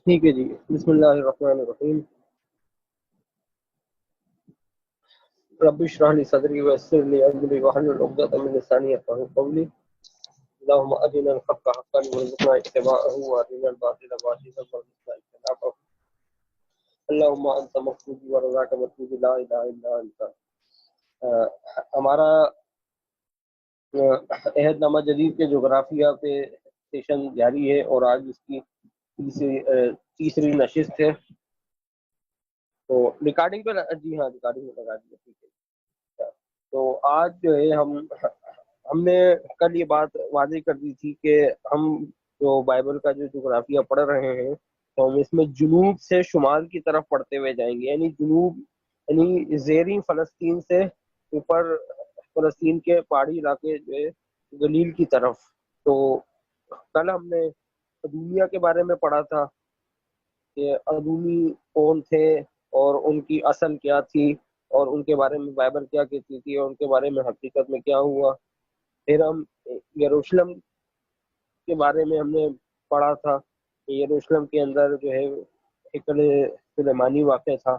ٹھیک ہے جی، بسم اللہ الرحمن الرحیم۔ رب اشرح لي صدري ويسر لي امري واحلل عقدة من لساني يفقهوا قولي۔ اللهم ارنا الحق حقا وارزقنا اتباعه وارنا الباطل باطلا وارزقنا اجتنابه۔ اللهم انت مقصودي ورضاك مطلوبي لا اله الا انت۔ ہمارا عہد نامہ جدید کے جغرافیہ پہ سیشن جاری ہے اور آج اس کی تیسری نشست ہے۔ تو ریکارڈنگ پہ جی ہاں ریکارڈنگ پہ لگا دیا، ٹھیک ہے۔ تو آج جو ہے ہم نے کل یہ بات واضح کر دی تھی کہ ہم جو بائبل کا جو جغرافیہ پڑھ رہے ہیں تو ہم اس میں جنوب سے شمال کی طرف پڑھتے ہوئے جائیں گے، یعنی جنوب یعنی زیریں فلسطین سے اوپر فلسطین کے پہاڑی علاقے جو ہے گلیل کی طرف۔ تو کل ہم نے ادومیہ کے بارے میں پڑھا تھا کہ ادومی کون تھے اور ان کی اصل کیا تھی اور ان کے بارے میں بائبل کیا کہتی تھی اور ان کے بارے میں حقیقت میں کیا ہوا۔ پھر ہم یروشلم کے بارے میں ہم نے پڑھا تھا کہ یروشلم کے اندر جو ہے ہیکل سلیمانی واقع تھا،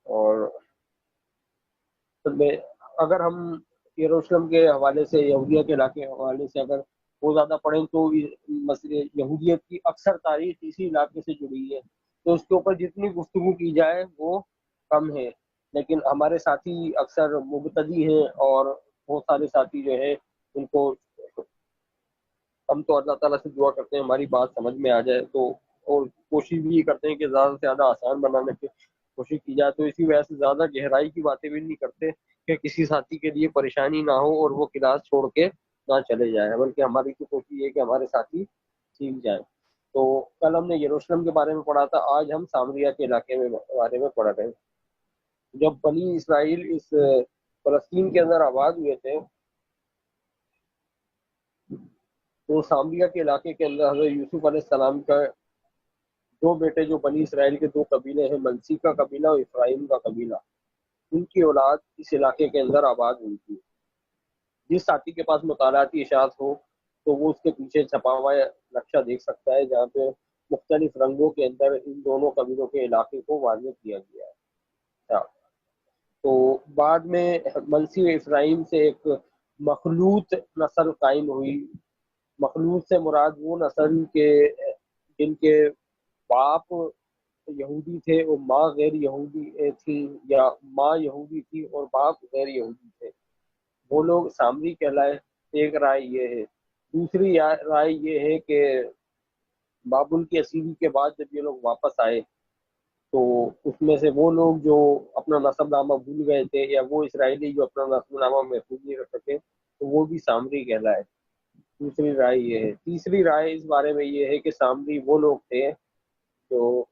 اور اگر ہم یروشلم کے حوالے سے یہودیہ کے علاقے کے حوالے سے اگر وہ زیادہ پڑھیں تو مسئلہ یہودیت کی اکثر تاریخ اسی علاقے سے جڑی ہے، تو اس کے اوپر جتنی گفتگو کی جائے وہ کم ہے۔ لیکن ہمارے ساتھی اکثر مبتدی ہیں اور بہت سارے ساتھی جو ہے ان کو ہم تو اللہ تعالیٰ سے دعا کرتے ہیں ہماری بات سمجھ میں آ جائے، تو اور کوشش بھی کرتے ہیں کہ زیادہ سے زیادہ آسان بنانے کی کوشش کی جائے، تو اسی وجہ سے زیادہ گہرائی کی باتیں بھی نہیں کرتے کہ کسی ساتھی کے لیے پریشانی نہ ہو اور وہ کلاس چھوڑ کے نہ چلے جائیں، بلکہ ہماری تو کوشش یہ ہے کہ ہمارے ساتھی سیکھ جائیں۔ تو کل ہم نے یروشلم کے بارے میں پڑھا تھا، آج ہم سامریہ کے علاقے میں بارے میں پڑھ رہے ہیں۔ جب بنی اسرائیل اس فلسطین کے اندر آباد ہوئے تھے تو سامریہ کے علاقے کے اندر حضرت یوسف علیہ السلام کا دو بیٹے جو بنی اسرائیل کے دو قبیلے ہیں، منسی کا قبیلہ اور افراہیم کا قبیلہ، ان کی اولاد اس علاقے کے اندر آباد ہوئی تھی۔ جس ساتھی کے پاس مطالعاتی اشاعت ہو تو وہ اس کے پیچھے چھپا ہوا نقشہ دیکھ سکتا ہے جہاں پہ مختلف رنگوں کے اندر ان دونوں قبیلوں کے علاقے کو واضح کیا گیا ہے۔ تو بعد میں منسی و افراہیم سے ایک مخلوط نسل قائم ہوئی۔ مخلوط سے مراد وہ نسل کے جن کے باپ یہودی تھے اور ماں غیر یہودی تھی، یا ماں یہودی تھی اور باپ غیر یہودی تھے، وہ لوگ سامری کہلائے۔ ایک رائے یہ ہے۔ دوسری رائے یہ ہے کہ بابل کی اسیری کے بعد جب یہ لوگ واپس آئے تو اس میں سے وہ لوگ جو اپنا نسب نامہ بھول گئے تھے یا وہ اسرائیلی جو اپنا نسب نامہ محفوظ نہیں رکھ سکے تو وہ بھی سامری کہلائے۔ دوسری رائے یہ ہے۔ تیسری رائے اس بارے میں یہ ہے کہ سامری وہ لوگ تھے جو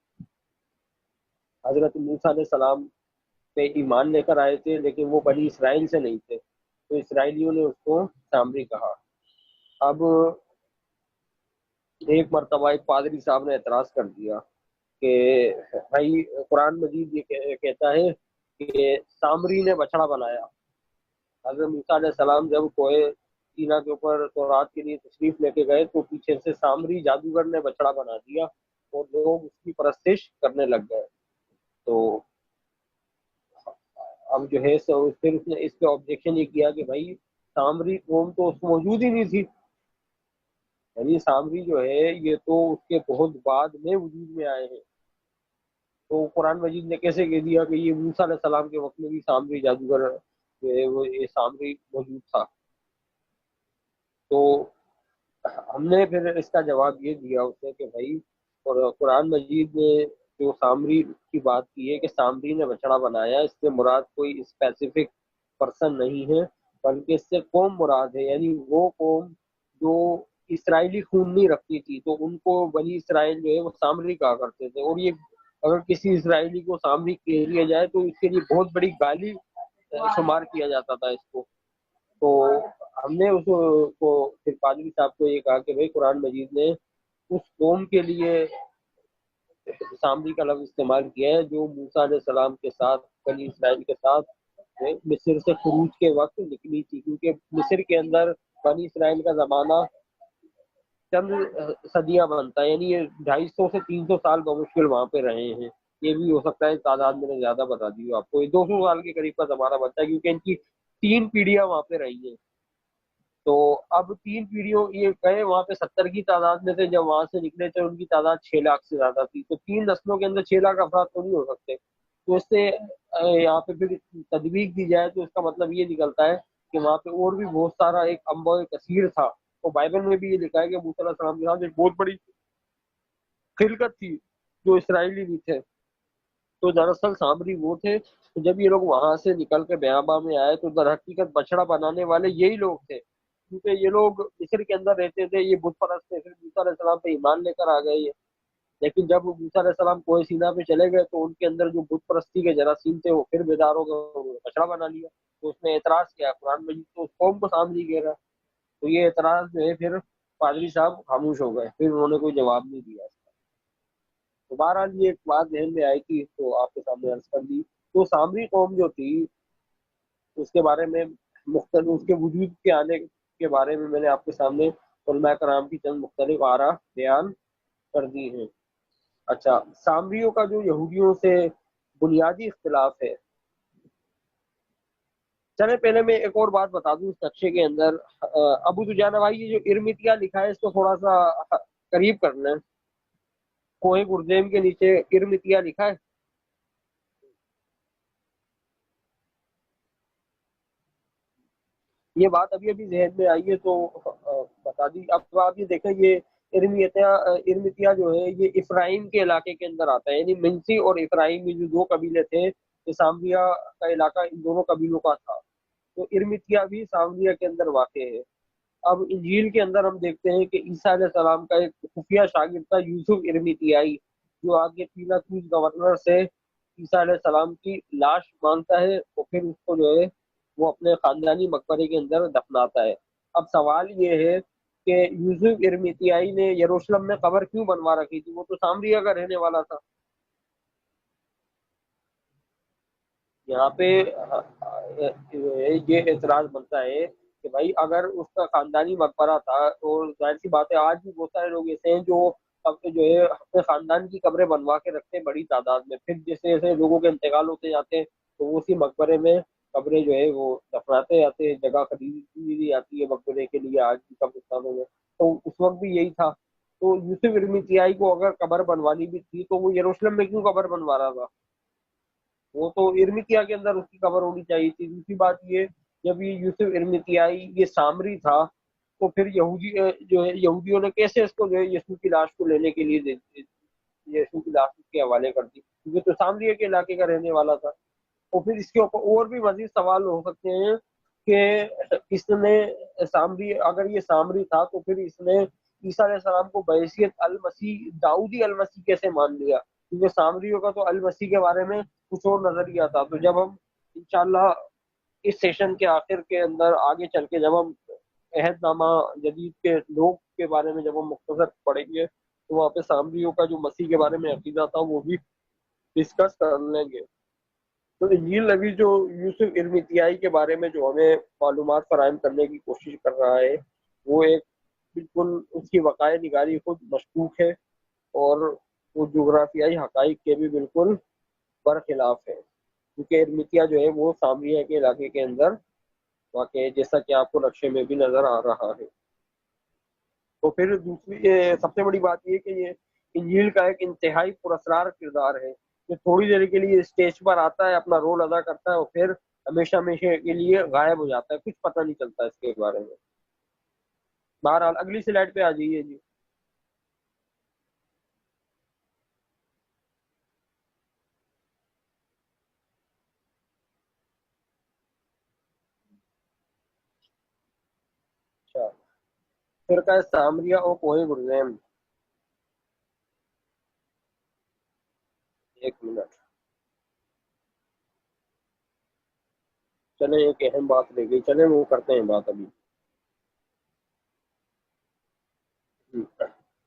حضرت موسیٰ علیہ السلام پہ ایمان لے کر آئے تھے لیکن وہ بنی اسرائیل سے نہیں تھے، تو اسرائیلیوں نے اس کو سامری کہا۔ اب ایک مرتبہ ایک پادری صاحب نے اعتراض کر دیا کہ بھائی قرآن مجید یہ کہتا ہے کہ سامری نے بچڑا بنایا۔ حضرت موسیٰ علیہ السلام جب کوہ سینا کے اوپر تورات کے لیے تشریف لے کے گئے تو پیچھے سے سامری جادوگر نے بچڑا بنا دیا اور لوگ اس کی پرستش کرنے لگ گئے۔ تو اب جو ہے پھر اس نے اس پہ آبجیکشن یہ کیا کہ بھائی سامری قوم تو اس موجود ہی نہیں تھی، یعنی سامری جو ہے یہ تو اس کے بہت بعد میں وجود میں آئے ہیں، تو قرآن مجید نے کیسے کہہ دیا کہ یہ موسیٰ علیہ السلام کے وقت میں بھی سامری جادوگر جو ہے وہ یہ سامری موجود تھا۔ تو ہم نے پھر اس کا جواب یہ دیا اسے کہ بھائی اور قرآن مجید نے جو سامری کی بات کی ہے کہ سامری نے بچڑا بنایا، اس سے مراد کوئی اسپیسیفک پرسن نہیں ہے بلکہ اس سے قوم مراد ہے، یعنی وہ قوم جو اسرائیلی خون نہیں رکھتی تھی تو ان کو بنی اسرائیل جو ہے وہ سامری کہا کرتے تھے، اور یہ اگر کسی اسرائیلی کو سامری کہہ لیا جائے تو اس کے لیے بہت بڑی گالی شمار کیا جاتا تھا اس کو۔ تو ہم نے اس کو پھر پادری صاحب کو یہ کہا کہ بھائی قرآن مجید نے اس قوم کے لیے سامری کا لفظ استعمال کیا ہے جو موسیٰ علیہ السلام کے ساتھ بنی اسرائیل کے ساتھ مصر سے خروج کے وقت نکلی تھی، کیونکہ مصر کے اندر بنی اسرائیل کا زمانہ چند صدیاں بنتا ہے، یعنی یہ 250 سے 300 سال بمشکل وہاں پہ رہے ہیں. یہ بھی ہو سکتا ہے تعداد میں نے زیادہ بتا دی ہو آپ کو، یہ 200 سال کے قریب کا زمانہ بنتا ہے کیونکہ ان کی 3 پیڑھیاں وہاں پہ رہی ہیں. تو اب 3 پیڑھیوں یہ کہے وہاں پہ 70 کی تعداد میں تھے جب وہاں سے نکلے تھے، ان کی تعداد 6 لاکھ سے زیادہ تھی. تو 3 نسلوں کے اندر 6 لاکھ افراد تو نہیں ہو سکتے. تو اس سے یہاں پہ پھر تدویق دی جائے تو اس کا مطلب یہ نکلتا ہے کہ وہاں پہ اور بھی بہت سارا ایک انباء کثیر تھا. اور بائبل میں بھی یہ لکھا ہے کہ موسیٰ علیہ السلام کے ساتھ ایک بہت بڑی خلقت تھی جو اسرائیلی بھی تھے. تو دراصل سامری وہ تھے. تو جب یہ لوگ وہاں سے نکل کے بیاباں میں آئے تو در حقیقت بچڑا بنانے والے یہی لوگ تھے، کیونکہ یہ لوگ مصر کے اندر رہتے تھے، یہ بت پرست تھے. پھر موسیٰ علیہ السلام پہ ایمان لے کر آ گئے یہ. لیکن جب موسیٰ علیہ السلام کوہ سینا پہ چلے گئے تو ان کے اندر جو بت پرستی کے جراثیم تھے وہ پھر بیدار ہو گئے، انہوں نے بچڑا بنا لیا. تو اس نے اعتراض کیا، قرآن مجید تو اس قوم کو سامری کہہ رہا ہے. تو یہ اعتراض جو ہے پھر پادری صاحب خاموش ہو گئے، پھر انہوں نے کوئی جواب نہیں دیا. تو بہرحال یہ ایک بات ذہن میں آئی تھی تو آپ کے سامنے عرض کر دی. تو سامری قوم جو تھی اس کے بارے میں مختلف، اس کے وجود کے آنے کے بارے میں نے آپ کے سامنے علماء کرام کی چند مختلف آراء بیان کر دی ہیں. اچھا، سامریوں کا جو یہودیوں سے بنیادی اختلاف ہے، چلے پہلے میں ایک اور بات بتا دوں اس نقشے کے اندر. ابو دجانہ بھائی یہ جو ارمتیا لکھا ہے اس کو تھوڑا سا قریب کرنا ہے. کوہ گردیم کے نیچے ارمتیا لکھا ہے. یہ بات ابھی ابھی ذہن میں آئی ہے تو بتا دی. اب آپ یہ دیکھیں، یہ ارمتیا جو ہے یہ افرائیم کے علاقے کے اندر آتا ہے، یعنی منسی اور افرائیم یہ جو دو قبیلے تھے، یہ سامریا کا علاقہ ان دونوں قبیلوں کا تھا. تو ارمتیا بھی سامریا کے اندر واقع ہے. اب انجیل کے اندر ہم دیکھتے ہیں کہ عیسیٰ علیہ السلام کا ایک خفیہ شاگرد تھا یوسف ارمتیائی، جو آگے پیلاطوس گورنر سے عیسیٰ علیہ السلام کی لاش مانگتا ہے اور پھر اس کو جو ہے وہ اپنے خاندانی مقبرے کے اندر دفناتا ہے. اب سوال یہ ہے کہ یوسف ارمتیائی نے یروشلم میں قبر کیوں بنوا رکھی تھی؟ وہ تو سامریا کا رہنے والا تھا. یہاں پہ یہ اعتراض بنتا ہے کہ بھائی اگر اس کا خاندانی مقبرہ تھا، اور ظاہر سی بات ہے آج بھی بہت سارے لوگ ایسے ہیں جو اب جو ہے اپنے خاندان کی قبریں بنوا کے رکھتے ہیں بڑی تعداد میں، پھر جیسے جیسے لوگوں کے انتقال ہوتے جاتے ہیں تو وہ اسی مقبرے میں قبریں جو ہے وہ دفناتے جاتے ہیں. جگہ خریدی جاتی ہے مقبرے کے لیے آج بھی قبرستانوں میں. تو اس وقت بھی یہی تھا. تو یوسف ارمتیائی کو اگر قبر بنوانی بھی تھی تو وہ یروشلم میں کیوں قبر بنوا رہا تھا؟ وہ تو ارمتیا کے اندر اس کی قبر ہونی چاہیے تھی. دوسری بات یہ، جب یہ یوسف ارمتیائی یہ سامری تھا تو پھر یہودی جو ہے یہودیوں نے کیسے اس کو جو ہے یسوع کی لاش کو لینے کے لیے یسوع کی لاش اس کے حوالے کر دی، کیونکہ تو سامریہ کے علاقے کا رہنے والا تھا. اور پھر اس کے اوپر اور بھی مزید سوال ہو سکتے ہیں کہ اس نے سامری، اگر یہ سامری تھا تو پھر اس نے عیسیٰ علیہ السلام کو بحیثیت المسیح داؤدی المسیح کیسے مان لیا؟ کیونکہ سامریوں کا تو المسیح کے بارے میں کچھ اور نظریہ تھا. تو جب ہم انشاءاللہ اس سیشن کے آخر کے اندر آگے چل کے جب ہم عہد نامہ جدید کے لوگ کے بارے میں جب ہم مختصر پڑھیں گے تو وہاں پہ سامریوں کا جو مسیح کے بارے میں عقیدہ تھا وہ بھی ڈسکس کر لیں گے. تو انجیل نبی جو یوسف ارمتیائی کے بارے میں جو ہمیں معلومات فراہم کرنے کی کوشش کر رہا ہے وہ ایک بالکل اس کی وقائع نگاری خود مشکوک ہے، اور وہ جغرافیائی حقائق کے بھی بالکل برخلاف ہے، کیونکہ ارمتیا جو ہے وہ سامریہ کے علاقے کے اندر واقع ہے جیسا کہ آپ کو نقشے میں بھی نظر آ رہا ہے. تو پھر دوسری سب سے بڑی بات یہ کہ یہ انجیل کا ایک انتہائی پراسرار کردار ہے جو تھوڑی دیر کے لیے اسٹیج پر آتا ہے، اپنا رول ادا کرتا ہے اور پھر ہمیشہ ہمیشہ کے لیے غائب ہو جاتا ہے، کچھ پتہ نہیں چلتا اس کے بارے میں. بہرحال اگلی سلائڈ پہ آ جائیے جی. اچھا، فرقہ سامریہ اور کوہ گرزیم. ایک منٹ، چلیں ایک اہم بات رہ گئی، چلیں وہ کرتے ہیں بات ابھی.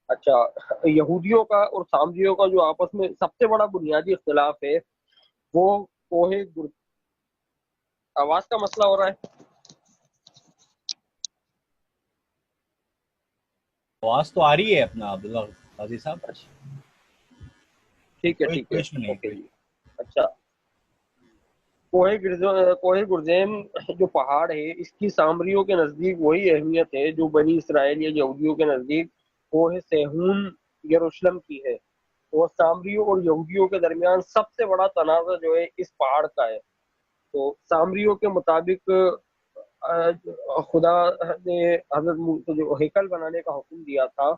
اچھا، یہودیوں کا اور سامریوں کا جو آپس میں سب سے بڑا بنیادی اختلاف ہے وہ کوہ گر... آواز کا مسئلہ ہو رہا ہے. آواز تو آ رہی ہے اپنا عبداللہ قاضی صاحب؟ اچھا ٹھیک ہے کوئی ٹھیک ہے، ایشو نہیں، اوکے کوئی جی۔ اچھا، کوہ گرزیم جو پہاڑ ہے اس کی سامریوں کے نزدیک وہی اہمیت ہے جو بنی اسرائیل یا یہودیوں کے نزدیک کوہ سیہون یروشلم کی ہے، اور سامریوں اور یہودیوں کے درمیان سب سے بڑا تنازع جو ہے اس پہاڑ کا ہے۔ تو سامریوں کے مطابق خدا نے حضرت موسیٰ کو جو ہیکل بنانے کا حکم دیا تھا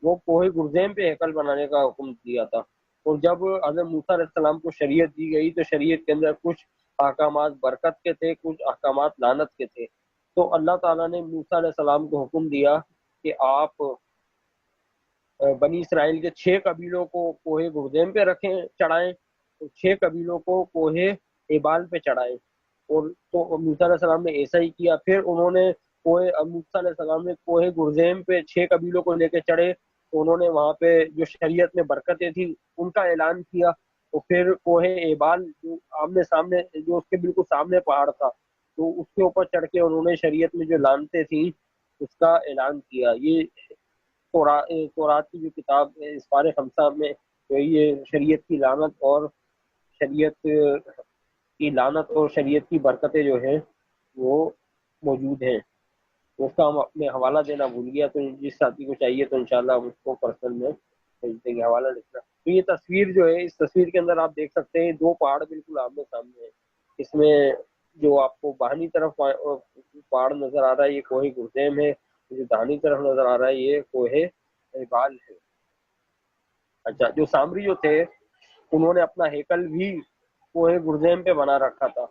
وہ کوہ گرزیم پہ ہیکل بنانے کا حکم دیا تھا، اور جب حضرت موسیٰ علیہ السلام کو شریعت دی گئی تو شریعت کے اندر کچھ احکامات برکت کے تھے، کچھ احکامات لعنت کے تھے۔ تو اللہ تعالیٰ نے موسیٰ علیہ السلام کو حکم دیا کہ آپ بنی اسرائیل کے 6 قبیلوں کو کوہ گرزیم پہ رکھیں، چڑھائیں، اور 6 قبیلوں کو کوہ ایبال پہ چڑھائیں۔ اور تو موسیٰ علیہ السلام نے ایسا ہی کیا۔ پھر انہوں نے موسیٰ علیہ السلام نے کوہ گرزیم پہ 6 قبیلوں کو لے کے چڑھے، تو انہوں نے وہاں پہ جو شریعت میں برکتیں تھیں ان کا اعلان کیا۔ اور پھر کوہ ایبال جو آمنے سامنے، جو اس کے بالکل سامنے پہاڑ تھا، تو اس کے اوپر چڑھ کے انہوں نے شریعت میں جو لعنتیں تھیں اس کا اعلان کیا۔ یہ تورات کی جو کتاب ہے اسفار خمسہ میں جو یہ شریعت کی لعنت اور شریعت کی لعنت اور شریعت کی برکتیں جو ہیں وہ موجود ہیں۔ اس کا ہم اپنے حوالہ دینا بھول گیا، تو جس ساتھی کو چاہیے تو انشاءاللہ ہم اس کو پرسنل میں بھیج دیں گے حوالہ لکھنا۔ تو یہ تصویر جو ہے، اس تصویر کے اندر آپ دیکھ سکتے ہیں 2 پہاڑ بالکل آمنے سامنے ہیں۔ اس میں جو آپ کو بائیں طرف پہاڑ نظر آ رہا ہے یہ کوہ گرزیم ہے، جو دائیں طرف نظر آ رہا ہے یہ کوہ ایبال ہے۔ اچھا، جو سامری جو تھے انہوں نے اپنا ہیکل بھی کوہ گرزیم پہ بنا رکھا تھا۔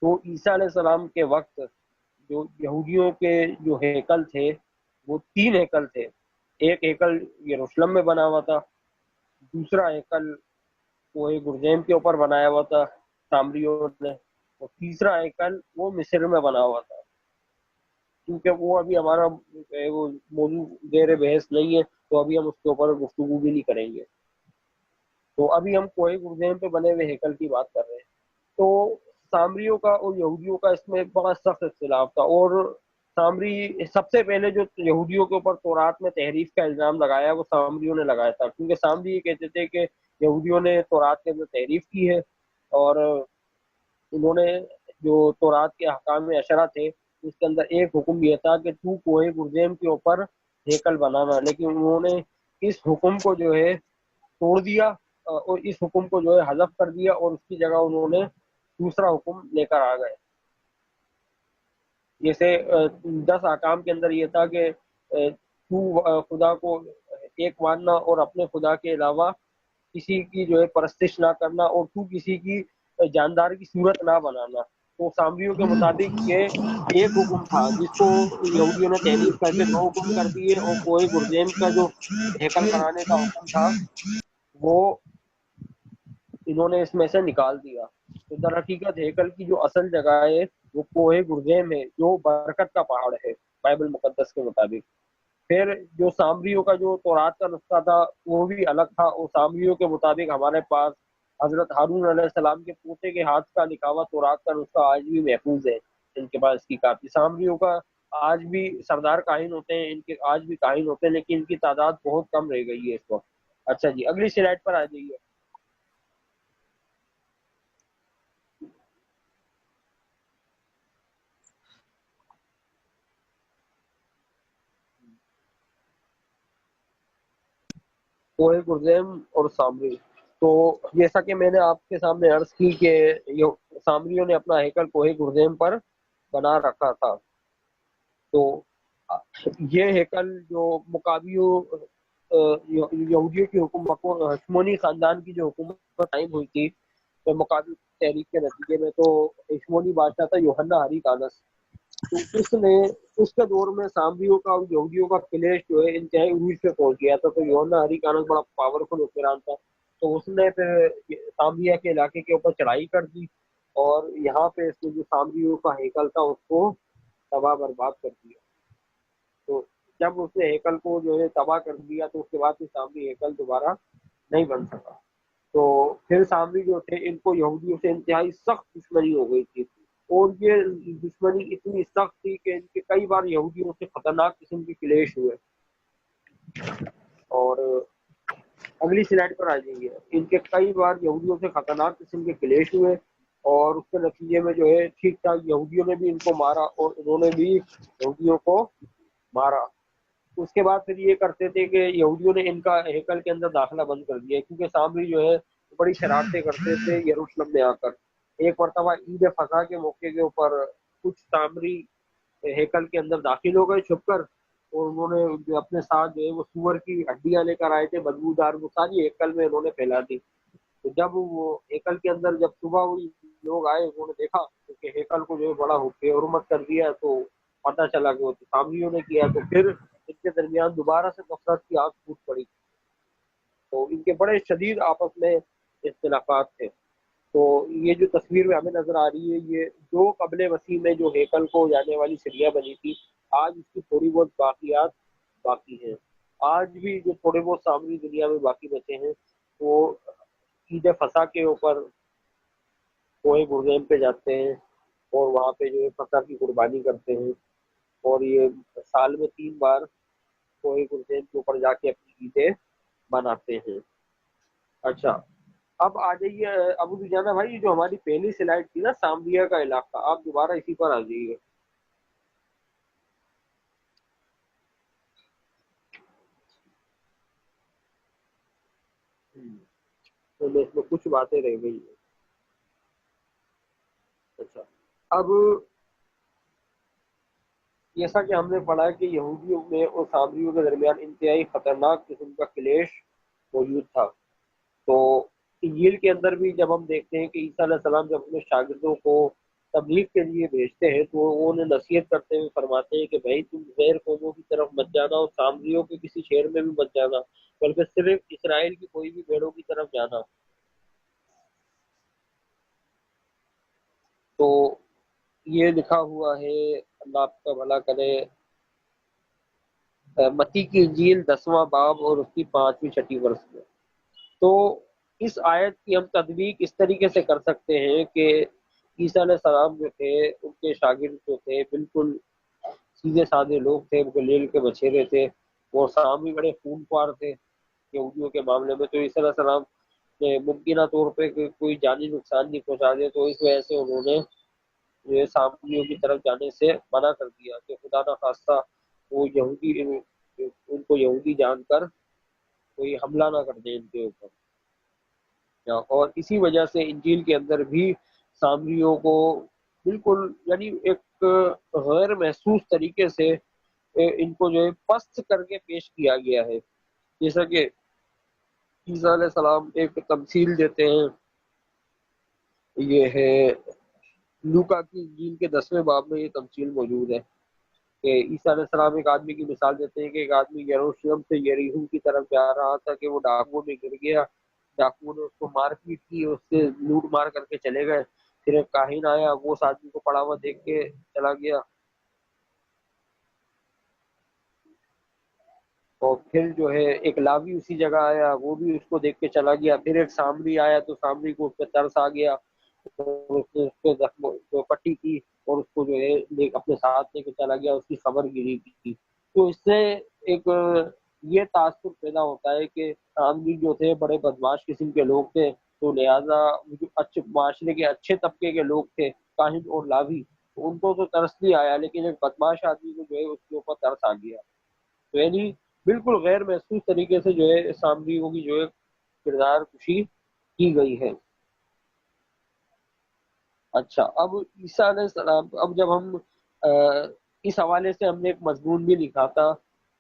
تو عیسیٰ علیہ السلام کے وقت جو یہودیوں کے جو ہیکل تھے وہ 3 ہیکل تھے۔ ایک ہیکل یروشلم میں بنا ہوا تھا، دوسرا ہیکل کوہ گرزیم کے اوپر بنایا ہوا تھا سامریوں نے، اور تیسرا ہیکل وہ مصر میں بنا ہوا تھا۔ کیونکہ وہ ابھی ہمارا وہ موضوع زیر بحث نہیں ہے، تو ابھی ہم اس کے اوپر گفتگو بھی نہیں کریں گے۔ تو ابھی ہم کوہ گرزیم پہ بنے ہوئے ہیکل کی بات کر رہے ہیں۔ تو سامریوں کا اور یہودیوں کا اس میں بڑا سخت اختلاف تھا، اور سامری سب سے پہلے جو یہودیوں کے اوپر تورات میں تحریف کا الزام لگایا وہ سامریوں نے لگایا تھا، کیونکہ سامری یہ کہتے تھے کہ یہودیوں نے تورات کے اندر تحریف کی ہے، اور انہوں نے جو تورات کے احکام عشرہ تھے اس کے اندر ایک حکم یہ تھا کہ تو کوہ گرزیم کے اوپر ہیکل بنانا، لیکن انہوں نے اس حکم کو جو ہے توڑ دیا، اور اس حکم کو جو ہے حذف کر دیا، اور اس کی جگہ انہوں نے دوسرا حکم لے کر آ گئے۔ جیسے 10 احکام کے اندر یہ تھا کہ تو خدا کو ایک ماننا اور اپنے خدا کے علاوہ کسی کی جو ہے پرستش نہ کرنا، اور تو کسی کی جاندار کی صورت نہ بنانا۔ تو سامریوں کے مطابق یہ ایک حکم تھا جس کو یہودیوں نے تحریف کر کے 2 حکم کر دیے، اور کوہ گرزیم کا جو ہیکل بنانے کا حکم تھا وہ انہوں نے اس میں سے نکال دیا۔ تو در حقیقت ہیکل کی جو اصل جگہ ہے وہ کوہ گرزیم ہے جو برکت کا پہاڑ ہے بائبل مقدس کے مطابق۔ پھر جو سامریوں کا جو تورات کا نسخہ تھا وہ بھی الگ تھا، اور سامریوں کے مطابق ہمارے پاس حضرت ہارون علیہ السلام کے پوتے کے ہاتھ کا لکھا ہوا تورات کا نسخہ آج بھی محفوظ ہے ان کے پاس، اس کی کاپی۔ سامریوں کا آج بھی سردار کاہن ہوتے ہیں، ان کے آج بھی کاہن ہوتے ہیں، لیکن ان کی تعداد بہت کم رہ گئی ہے اس وقت۔ اچھا جی، اگلی سلائڈ پر آ جائیے۔ کوہ گرزیم اور سامری، تو جیسا کہ میں نے آپ کے سامنے عرض کی کہ سامریوں نے اپنا ہیکل کوہ گرزیم پر بنا رکھا تھا۔ تو یہ ہیکل جو مقابیوں یہودیوں کی حکومت، ہشمونی خاندان کی جو حکومت قائم ہوئی تھی تو مقابی تحریک کے نتیجے میں، تو ہشمونی بادشاہ تھا یوحنا ہریکانس۔ تو اس نے اس کے دور میں سامریوں کا اور یہودیوں کا کلیش جو ہے انتہائی عروج پہ پہنچ گیا تھا۔ تو یوحنا ہریکانس بڑا پاورفل حکمران تھا، تو اس نے پھر سامریا کے علاقے کے اوپر چڑھائی کر دی، اور یہاں پہ اس نے جو سامریوں کا ہیکل تھا اس کو تباہ برباد کر دیا۔ تو جب اس نے ہیکل کو جو ہے تباہ کر دیا تو اس کے بعد سامری ہیکل دوبارہ نہیں بن سکا۔ تو پھر سامری جو تھے ان کو یہودیوں سے انتہائی سخت دشمنی ہو گئی تھی، اور یہ دشمنی اتنی سخت تھی کہ ان کے کئی بار یہودیوں سے خطرناک قسم کے کلیش ہوئے. اور اگلی سلائڈ پر آ جائیے. ان کے کئی بار یہودیوں سے خطرناک قسم کے کلیش ہوئے اور اس کے نتیجے میں جو ہے ٹھیک ٹھاک یہودیوں نے بھی ان کو مارا اور انہوں نے بھی یہودیوں کو مارا. اس کے بعد پھر یہ کرتے تھے کہ یہودیوں نے ان کا ہیکل کے اندر داخلہ بند کر دیا کیونکہ سامری جو ہے بڑی شرارتیں کرتے تھے یروشلم میں آ کر. ایک مرتبہ عید فصح کے موقع کے اوپر کچھ سامری ہیکل کے اندر داخل ہو گئے چھپ کر اور انہوں نے جو اپنے ساتھ جو ہے وہ سور کی ہڈیاں لے کر آئے تھے بدبودار, وہ ساری ہیکل میں انہوں نے پھیلا دی. تو جب وہ ہیکل کے اندر جب صبح ہوئی لوگ آئے انہوں نے دیکھا کہ ہیکل کو جو ہے بڑا بے حرمت کر دیا تو پتہ چلا کہ وہ سامریوں نے کیا. تو پھر ان کے درمیان دوبارہ سے نفرت کی آگ پھوٹ پڑی. تو ان کے بڑے شدید آپس میں اختلافات تھے. تو یہ جو تصویر میں ہمیں نظر آ رہی ہے یہ جو قبل وسیع میں جو ہیکل کو جانے والی سیڑھیاں بنی تھی آج اس کی تھوڑی بہت باقیات باقی ہیں. آج بھی جو تھوڑے بہت سامری دنیا میں باقی بچے ہیں وہ عید فصح کے اوپر کوہ برزیم پہ جاتے ہیں اور وہاں پہ جو ہے فصح کی قربانی کرتے ہیں اور یہ سال میں 3 بار کوہ برزیم کے اوپر جا کے اپنی عیدیں مناتے ہیں. اچھا اب آ جائیے ابو دجانہ بھائی, جو ہماری پہلی سلائڈ تھی نا سامریا کا علاقہ, آپ دوبارہ اسی پر آ جائیے. تو اس میں کچھ باتیں رہ گئی ہیں. اچھا اب جیسا کہ ہم نے پڑھا کہ یہودیوں میں اور سامریوں کے درمیان انتہائی خطرناک قسم کا کلیش موجود تھا. تو انجیل کے اندر بھی جب ہم دیکھتے ہیں کہ عیسیٰ علیہ السلام جب اپنے شاگردوں کو تبلیغ کے لیے بھیجتے ہیں تو وہ انہیں نصیحت کرتے ہوئے فرماتے ہیں کہ بھائی تم غیر قوموں کی طرف مت جانا اور سامریوں کے کسی شہر میں بھی مت جانا بلکہ صرف اسرائیل کی کوئی بھی بھیڑوں کی طرف جانا. تو یہ لکھا ہوا ہے, اللہ آپ کا بھلا کرے, متی کی انجیل 10واں باب اور اس کی 5ویں 6 ورس میں. تو اس آیت کی ہم تطبیق اس طریقے سے کر سکتے ہیں کہ عیسیٰ علیہ السلام جو تھے ان کے شاگرد جو تھے بالکل سیدھے سادے لوگ تھے, وہ گلیل کے بچھیرے تھے, وہ سامنے بڑے خون خوار تھے یہودیوں کے معاملے میں. تو عیسیٰ علیہ السلام نے ممکنہ طور پہ کوئی جانی نقصان نہیں پہنچا دے تو اس وجہ سے انہوں نے یہ سامریوں کی طرف جانے سے منع کر دیا کہ خدا نہ خواستہ وہ یہودی ان کو یہودی جان کر کوئی حملہ نہ کر دے ان کے اوپر. اور اسی وجہ سے انجیل کے اندر بھی سامریوں کو بالکل یعنی ایک غیر محسوس طریقے سے ان کو جو ہے پست کر کے پیش کیا گیا ہے. جیسا کہ عیسیٰ علیہ السلام ایک تمثیل دیتے ہیں, یہ ہے لوکا کی انجیل کے 10ویں باب میں یہ تمثیل موجود ہے کہ عیسیٰ علیہ السلام ایک آدمی کی مثال دیتے ہیں کہ ایک آدمی یروشلم سے یریحو کی طرف جا رہا تھا کہ وہ ڈاکوؤں میں گر گیا. ڈاکوؤں نے اس کو مار پیٹ کی, اس سے لوٹ مار کر کے چلے گئے. پھر ایک کاہن آیا, وہ اس آدمی کو پڑا ہوا دیکھ کے چلا گیا. اور پھر جو ہے ایک لاوی اسی جگہ آیا, وہ بھی اس کو دیکھ کے چلا گیا. پھر ایک سامری آیا تو سامری کو اس پہ ترس آ گیا, اس نے اس پہ زخم کو پٹی کی اور اس کو جو ہے اپنے ساتھ لے کے چلا گیا, اس کی خبر گری تھی. تو اس سے ایک یہ تاثر پیدا ہوتا ہے کہ سامری جو تھے بڑے بدماش قسم کے لوگ تھے, تو لہٰذا جو اچھے معاشرے کے اچھے طبقے کے لوگ تھے کاہن اور لاوی, ان کو تو ترس نہیں آیا لیکن ایک بدماش آدمی کو جو ہے اس کے اوپر ترس آ گیا. تو یعنی بالکل غیر محسوس طریقے سے جو ہے سامریوں کی جو ہے کردار کشی کی گئی ہے. اچھا اب عیسیٰ علیہ السلام, اب جب ہم اس حوالے سے ہم نے ایک مضمون بھی لکھا تھا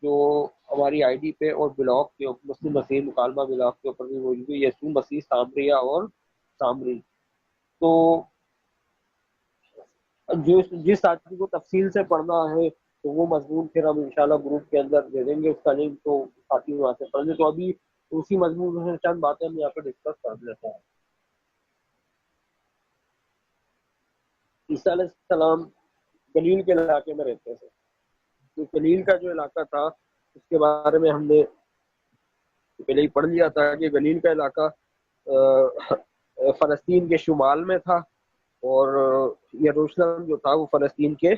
جو ہماری آئی ڈی پہ اور بلاگ کے مسلم مسیح مکالمہ بلاگ کے اوپر بھی موجود ہے, یسوع مسیح سامریا اور سامری. تو جس آدمی کو تفصیل سے پڑھنا ہے تو وہ مضمون پھر ہم انشاءاللہ گروپ کے اندر دے دیں گے اس کا لنک, تو ساتھی وہاں سے پڑھ لیں. تو ابھی اسی مضمون میں چند باتیں ہم یہاں پہ ڈسکس کر لیتے ہیں. عیسیٰ علیہ السلام گلیل کے علاقے میں رہتے تھے. تو گلیل کا جو علاقہ تھا اس کے بارے میں ہم نے پہلے ہی پڑھ لیا تھا کہ گلیل کا علاقہ فلسطین کے شمال میں تھا اور یروشلم جو تھا وہ فلسطین کے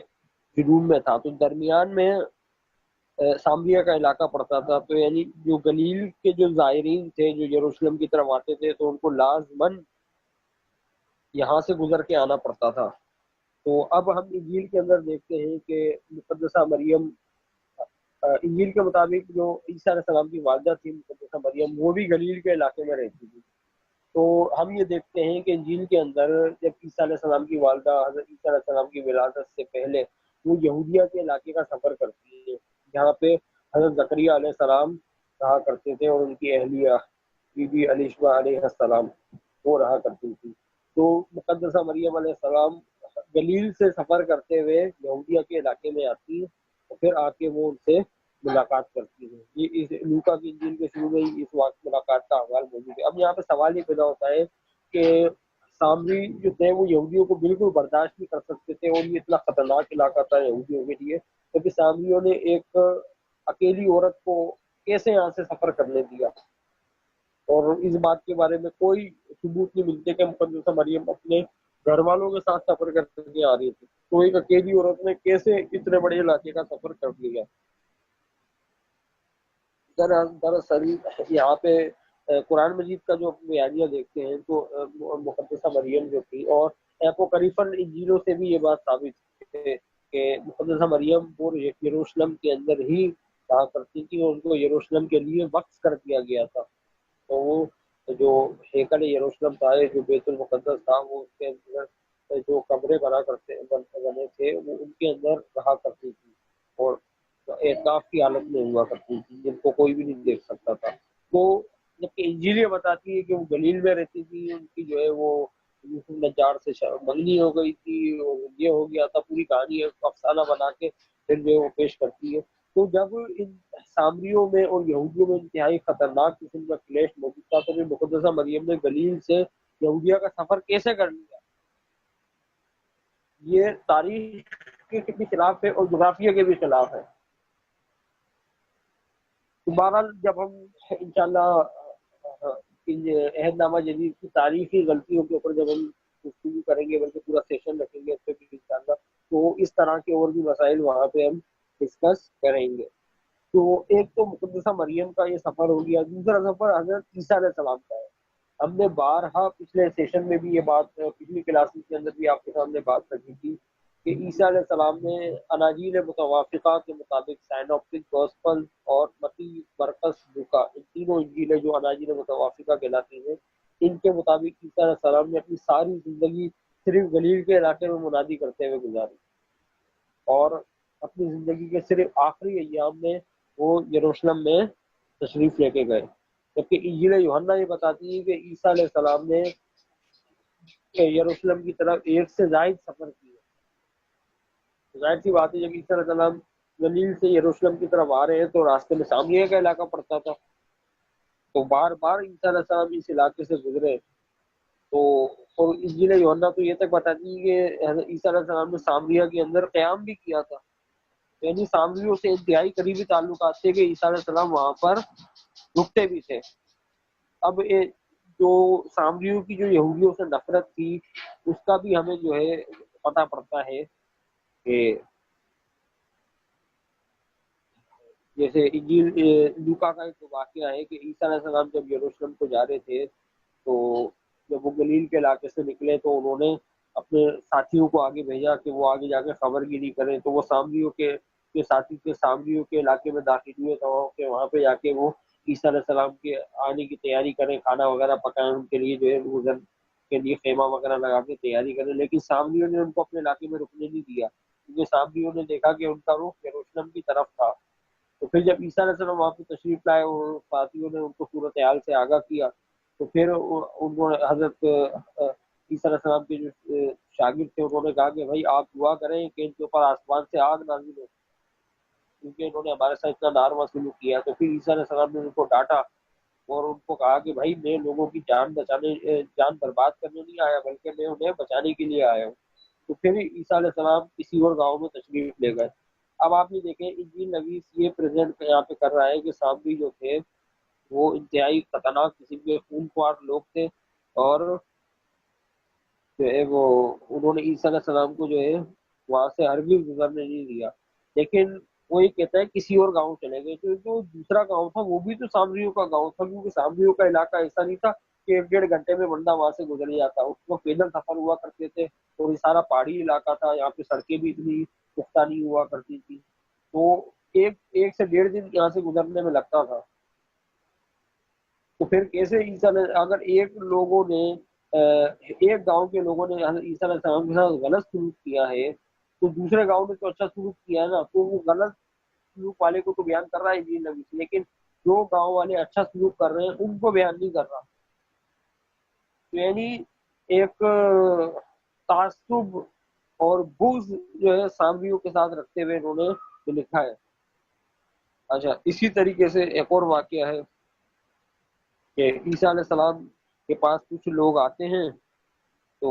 جنوب میں تھا، تو درمیان میں سامریہ کا علاقہ پڑتا تھا. تو یعنی جو گلیل کے جو زائرین تھے جو یروشلم کی طرف آتے تھے تو ان کو لازماً یہاں سے گزر کے آنا پڑتا تھا. تو اب ہم انجیل کے اندر دیکھتے ہیں کہ مقدسہ مریم، انجیل کے مطابق جو عیسیٰ علیہ السلام کی والدہ تھی مقدسہ مریم، وہ بھی گلیل کے علاقے میں رہتی تھی. تو ہم یہ دیکھتے ہیں کہ انجیل کے اندر جب عیسیٰ علیہ السلام کی والدہ حضرت عیسیٰ علیہ السلام کی ولادت سے پہلے وہ یہودیہ کے علاقے کا سفر کرتی ہے، جہاں پہ حضرت زکریہ علیہ السلام رہا کرتے تھے اور ان کی اہلیہ بی بی علیشبہ علیہ السلام وہ رہا کرتی تھی. تو مقدسہ مریم علیہ السلام گلیل سے سفر کرتے ہوئے یہودیہ کے علاقے میں آتی ہے اور پھر آ کے وہ ان سے ملاقات کرتی ہے. یہ اس لوکا کی انجیل کے شروع میں ہی اس وقت ملاقات کا احوال موجود ہے. اب یہاں پہ سوال یہ پیدا ہوتا ہے کہ سامری جو تھے وہ یہودیوں کو بالکل برداشت نہیں کر سکتے تھے اور یہ اتنا خطرناک علاقہ تھا یہودیوں کے لیے، کیونکہ سامریوں نے ایک اکیلی عورت کو کیسے یہاں سے سفر کرنے دیا. اور اس بات کے بارے میں کوئی ثبوت نہیں ملتے کہ مقدسہ مریم اپنے گھر والوں کے ساتھ سفر کر کے آ رہی تھی، تو ایک اکیلی عورت نے کیسے اتنے بڑے علاقے کا سفر کر لیا. دراصل یہاں پہ قرآن مجید کا جو بیانیہ دیکھتے ہیں تو مقدسہ مریم جو تھی، اور اپوکریفل انجیلوں سے بھی یہ بات ثابت ہے کہ مقدسہ مریم وہ یروشلم کے اندر ہی رہا کرتی تھی اور ان کو یروشلم کے لیے وقف کر دیا گیا تھا. تو وہ جو ہیکل یروشلم تھا، جو بیت المقدس تھا، وہ اس کے اندر جو کمرے بنے تھے وہ ان کے اندر رہا کرتی تھی اور اعتکاف کی حالت میں ہوا کرتی تھی جن کو کوئی بھی نہیں دیکھ سکتا تھا. تو جبکہ انجیل یہ بتاتی ہے کہ وہ گلیل میں رہتی تھی، ان کی جو ہے وہ یوسف نجار سے منگنی ہو گئی تھی اور یہ ہو گیا تھا، پوری کہانی ہے افسانہ بنا کے پھر جو ہے وہ پیش کرتی ہے. تو جب ان سامریوں میں اور یہودیوں میں انتہائی خطرناک قسم کا کلیش موجود تھا تو پھر مقدسہ مریم نے گلیل سے یہودیہ کا سفر کیسے کر لیا؟ یہ تاریخ کے بھی خلاف ہے اور جغرافیہ کے بھی خلاف ہے. تو بہرحال جب ہم انشاءاللہ عہد نامہ جدید کی تاریخی غلطیوں کے اوپر جب ہم گفتگو کریں گے، بلکہ پورا سیشن رکھیں گے اس پہ بھی انشاءاللہ، تو اس طرح کے اور بھی مسائل وہاں پہ ہم ڈسکس کریں گے. تو ایک تو مقدسہ مریم کا یہ سفر ہو گیا. دوسرا سفر حضرت عیسیٰ علیہ السلام کا ہے. ہم نے بارہا پچھلے سیشن میں بھی یہ بات، پچھلی کلاسز کے اندر بھی آپ کے سامنے بات رکھی تھی کہ عیسیٰ علیہ السلام نے اناجیل متوافقہ کے مطابق سائنوپٹک گوسپل اور متی مرقس لوکا، ان تینوں انجیلیں جو اناجیل متوافقہ کہلاتی ہیں، ان کے مطابق عیسیٰ علیہ السلام نے اپنی ساری زندگی صرف گلیل کے علاقے میں منادی کرتے ہوئے گزاری اور اپنی زندگی کے صرف آخری ایام میں وہ یروشلم میں تشریف لے کے گئے. جبکہ انجیل یوحنا یہ بتاتی ہے کہ عیسیٰ علیہ السلام نے یروشلم کی طرف ایک سے زائد سفر کیے. ظاہر سی بات ہے جب عیسیٰ علیہ السلام گلیل سے یروشلم کی طرف آ رہے ہیں تو راستے میں سامریہ کا علاقہ پڑتا تھا، تو بار بار عیسیٰ علیہ السلام اس علاقے سے گزرے. تو اور انجیل یوحنا تو یہ تک بتاتی ہے کہ حضرت عیسیٰ علیہ السلام نے سامریہ کے اندر قیام بھی کیا تھا، یعنی سامریوں سے انتہائی قریبی تعلقات تھے کہ عیسیٰ علیہ السلام وہاں پر رکتے بھی تھے. اب جو سامریوں کی جو یہودیوں سے نفرت تھی اس کا بھی ہمیں جو ہے پتہ پڑتا ہے کہ جیسے انجیل لوکا کا ایک واقعہ ہے کہ عیسیٰ علیہ السلام جب یروشلم کو جا رہے تھے تو جب وہ گلیل کے علاقے سے نکلے تو انہوں نے اپنے ساتھیوں کو آگے بھیجا کہ وہ آگے جا کے خبر گیری کریں. تو وہ سامریوں کے ساتھی کے سامریوں کے علاقے میں داخل ہوئے تو کہ وہاں پہ جا کے وہ عیسیٰ علیہ السلام کے آنے کی تیاری کریں، کھانا وغیرہ پکائیں ان کے لیے، جو ہے روزن کے لیے خیمہ وغیرہ لگا کے تیاری کریں. لیکن سامریوں نے ان کو اپنے علاقے میں رکنے نہیں دیا کیونکہ سامریوں نے دیکھا کہ ان کا رخ یروشلم کی طرف تھا. تو پھر جب عیسیٰ علیہ السلام وہاں پہ تشریف لائے اور ساتھیوں نے ان کو صورتحال سے آگاہ کیا تو پھر انہوں نے حضرت عیسیٰ علیہ السلام کے جو شاگرد تھے انہوں نے کہا کہ بھائی آپ دعا کریں کہ ان کے اوپر آسمان سے آگ نازل ہو، کیونکہ انہوں نے ہمارے ساتھ اتنا ناروا سلوک کیا. تو پھر عیسیٰ علیہ السلام نے ان کو ڈانٹا اور ان کو کہا کہ بھائی میں لوگوں کی جان برباد کرنے نہیں آیا بلکہ میں انہیں بچانے کے لیے آیا ہوں. تو پھر عیسیٰ علیہ السلام کسی اور گاؤں میں تشریف لے گئے. اب آپ یہ دیکھیں انجیل نویس یہ پریزنٹ یہاں پہ کر رہا ہے کہ سامری جو تھے وہ انتہائی خطرناک قسم کے خون خوار لوگ تھے اور جو ہے وہ انہوں نے عیسیٰ علیہ السلام کو جو ہے وہاں سے ہرگز گزرنے نہیں دیا، لیکن وہ یہ کہتا ہے کسی اور گاؤں چلے گئے، تو جو دوسرا گاؤں تھا وہ بھی تو سامریوں کا گاؤں تھا، کیونکہ سامریوں کا علاقہ ایسا نہیں تھا کہ 1 ڈیڑھ گھنٹے میں بندہ وہاں سے گزر جاتا، اس کو پیدل سفر ہوا کرتے تھے، اور یہ سارا پہاڑی علاقہ تھا، یہاں پہ سڑکیں بھی اتنی پختہ نہیں ہوا کرتی تھی، تو ایک 1 سے 1.5 دن یہاں سے گزرنے میں لگتا تھا۔ تو پھر کیسے عیسیٰ اگر ایک گاؤں کے لوگوں نے عیسیٰ علیہ السلام کے ساتھ غلط سلوک کیا ہے، تو دوسرے گاؤں نے تو اچھا سلوک کیا ہے نا، تو وہ غلط سلوک والے کو تو بیان کر رہا ہے جی نبی، لیکن جو گاؤں والے اچھا سلوک کر رہے ہیں ان کو بیان نہیں کر رہا۔ تو یعنی ایک تعصب اور بغض جو ہے سامریوں کے ساتھ رکھتے ہوئے انہوں نے یہ لکھا ہے۔ اچھا، اسی طریقے سے ایک اور واقعہ ہے کہ عیسیٰ علیہ السلام کے پاس کچھ لوگ آتے ہیں، تو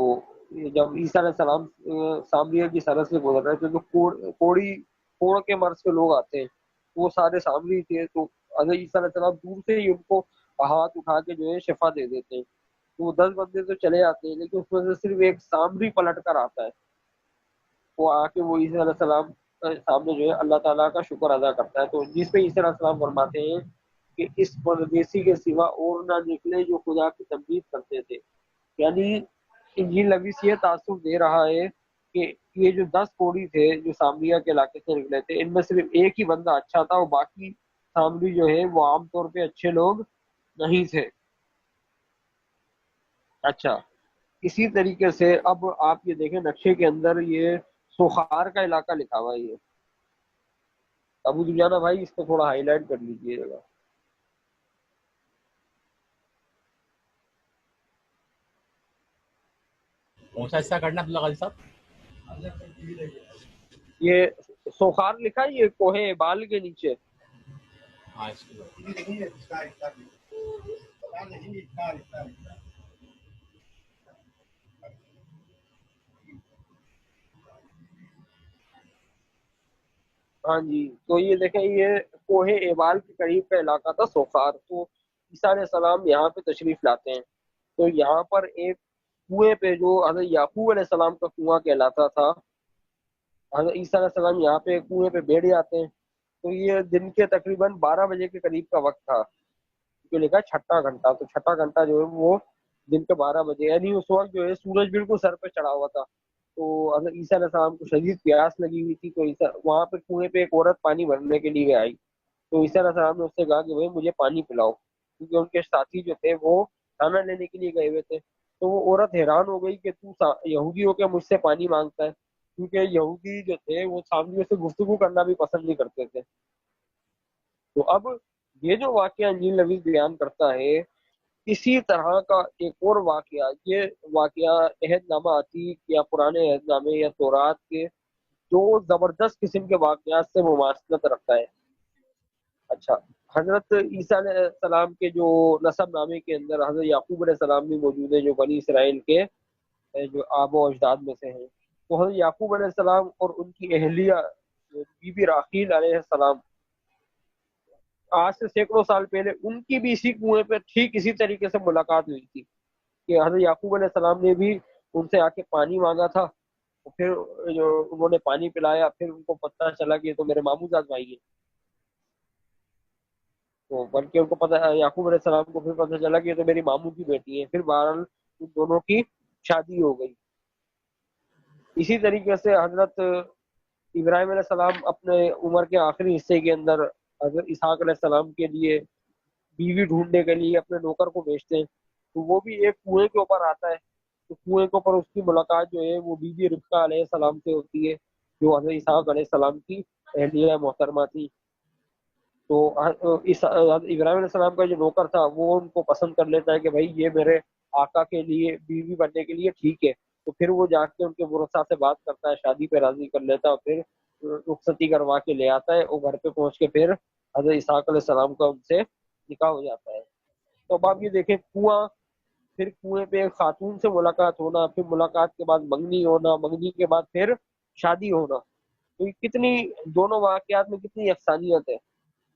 جب عیسیٰ علیہ السلام سامریہ کی سرحد سے گزر رہے تھے تو کوڑ کے مرض کے لوگ آتے ہیں، وہ سارے سامری تھے، تو حضرت عیسیٰ علیہ السلام دور سے ہی ان کو ہاتھ اٹھا کے جو ہے شفا دے دیتے ہیں، تو وہ 10 بندے تو چلے آتے ہیں، لیکن اس میں سے صرف ایک سامری پلٹ کر آتا ہے، وہ آ کے وہ عیسیٰ علیہ السلام کے سامنے جو ہے اللہ تعالیٰ کا شکر ادا کرتا ہے، تو جس پہ عیسیٰ علیہ السلام فرماتے ہیں کہ اس پردیسی کے سوا اور نہ نکلے جو خدا کی تمجید کرتے تھے۔ یعنی انجیل نبی سے یہ تعصب دے رہا ہے کہ یہ جو 10 کوڑی تھے جو سامریہ کے علاقے سے نکلے تھے، ان میں صرف ایک ہی بندہ اچھا تھا، اور باقی سامری جو ہے وہ عام طور پہ اچھے لوگ نہیں تھے۔ اچھا، اسی طریقے سے اب آپ یہ دیکھیں نقشے کے اندر یہ سوخار کا علاقہ لکھا ہوا ہے، یہ ابو دجانہ بھائی اس کو تھوڑا ہائی لائٹ کر لیجیے گا۔ کون سا حصہ کرنا عبداللہ غازی صاحب؟ یہ سوخار لکھا ہے، یہ کوہ بال کے نیچے۔ ہاں اس کو ہاں جی، تو یہ دیکھیں یہ کوہ ایبال کے قریب کا علاقہ تھا سوخار، تو عیسیٰ علیہ السلام یہاں پہ تشریف لاتے ہیں، تو یہاں پر ایک کنویں پہ جو حضرت یعقوب علیہ السلام کا کنواں کہلاتا تھا، حضرت عیسیٰ علیہ السلام یہاں پہ کنویں پہ بیٹھ جاتے ہیں، تو یہ دن کے تقریباً 12 بجے کے قریب کا وقت تھا، جو لکھا ہے 6ٹھا گھنٹہ، تو 6ٹھا گھنٹہ جو ہے وہ دن کے 12 بجے، یعنی اس وقت جو ہے سورج بالکل سر پہ چڑھا ہوا تھا، تو حضرت عیسیٰ علیہ السلام کو شدید پیاس لگی ہوئی تھی، تو وہاں پہ کنویں پہ ایک عورت پانی بھرنے کے لیے آئی، تو عیسیٰ علیہ السلام نے اس سے کہا کہ بھائی مجھے پانی پلاؤ، کیونکہ ان کے ساتھی جو تھے وہ کھانا لینے کے لیے گئے ہوئے تھے، تو وہ عورت حیران ہو گئی کہ تو یہودی ہو کے مجھ سے پانی مانگتا ہے، کیونکہ یہودی جو تھے وہ سامنے سے گفتگو کرنا بھی پسند نہیں کرتے تھے۔ تو اب یہ جو واقعہ انجیل نویس بیان کرتا ہے، اسی طرح کا ایک اور واقعہ، یہ واقعہ عہد نامہ عتیق یا پرانے عہد نامے یا تورات کے دو زبردست قسم کے واقعات سے مماثلت رکھتا ہے۔ اچھا، حضرت عیسیٰ علیہ السلام کے جو نسب نامے کے اندر حضرت یعقوب علیہ السلام بھی موجود ہے، جو بنی اسرائیل کے جو آب و اجداد میں سے ہیں، تو حضرت یعقوب علیہ السلام اور ان کی اہلیہ بی بی راحیل علیہ السلام، آج سے سینکڑوں سال پہلے ان کی بھی اسی کنویں پہ ٹھیک اسی طریقے سے ملاقات ہوئی تھی، کہ حضرت یعقوب علیہ السلام نے بھی ان سے آ کے پانی مانگا تھا، پھر جو انہوں نے پانی پلایا، پھر ان کو پتہ چلا کہ یہ تو میرے ماموں زاد بھائی ہیں، تو بلکہ ان کو پتہ، یعقوب علیہ السلام کو پھر پتہ چلا کہ یہ تو میری ماموں کی بیٹی ہے، پھر بہرحال ان دونوں کی شادی ہو گئی۔ اسی طریقے سے حضرت ابراہیم علیہ السلام اپنے عمر کے آخری حصے کے اندر حضرت اسحاق علیہ السلام کے لیے بیوی ڈھونڈنے کے لیے اپنے نوکر کو بھیجتے ہیں، تو وہ بھی ایک کنویں کے اوپر آتا ہے، تو کنویں کے اوپر اس کی ملاقات جو ہے وہ بی بی ربقہ علیہ السلام سے ہوتی ہے، جو حضرت اسحاق علیہ السلام کی اہلیہ محترمہ تھی۔ تو ابراہیم علیہ السلام کا جو نوکر تھا وہ ان کو پسند کر لیتا ہے کہ بھائی یہ میرے آقا کے لیے بیوی بننے کے لیے ٹھیک ہے، تو پھر وہ جا کے ان کے ورثاء سے بات کرتا ہے، شادی پہ راضی کر لیتا ہے، اور پھر رخصتی کروا کے لے آتا ہے، اور گھر پہ پہنچ کے پھر حضرت اسحاق علیہ السلام کا ان سے نکاح ہو جاتا ہے۔ تو اب آپ یہ دیکھیں کنواں، پھر کنویں پہ ایک خاتون سے ملاقات ہونا، پھر ملاقات کے بعد منگنی ہونا، منگنی کے بعد پھر شادی ہونا، تو یہ کتنی، دونوں واقعات میں کتنی یکسانیت ہے۔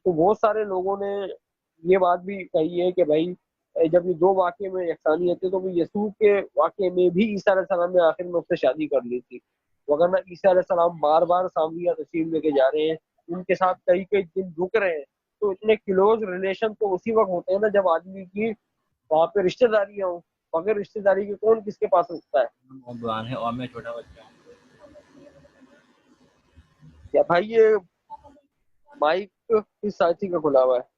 تو بہت سارے لوگوں نے یہ بات بھی کہی ہے کہ بھائی جب یہ دو واقعے میں یکسانیت ہے تو وہ یسوع کے واقعے میں بھی عیسیٰ علیہ السلام نے آخر میں اس سے شادی کر لی تھی، وگرنہ عیسیٰ علیہ السلام بار بار سامریہ تشریف لے کے جا رہے ہیں، ان کے ساتھ کئی کئی دن رک رہے ہیں، تو اتنے کلوز ریلیشن تو اسی وقت ہوتے ہیں نا جب آدمی کی وہاں پہ رشتہ داریاں ہوں، بغیر رشتہ داری کے کون کس کے پاس رکتا ہے؟ اور بلان ہے اور میں چھوٹا بچہ ہوں. یا بھائی یہ مائک کس ساتھی کا کھلا ہوا ہے؟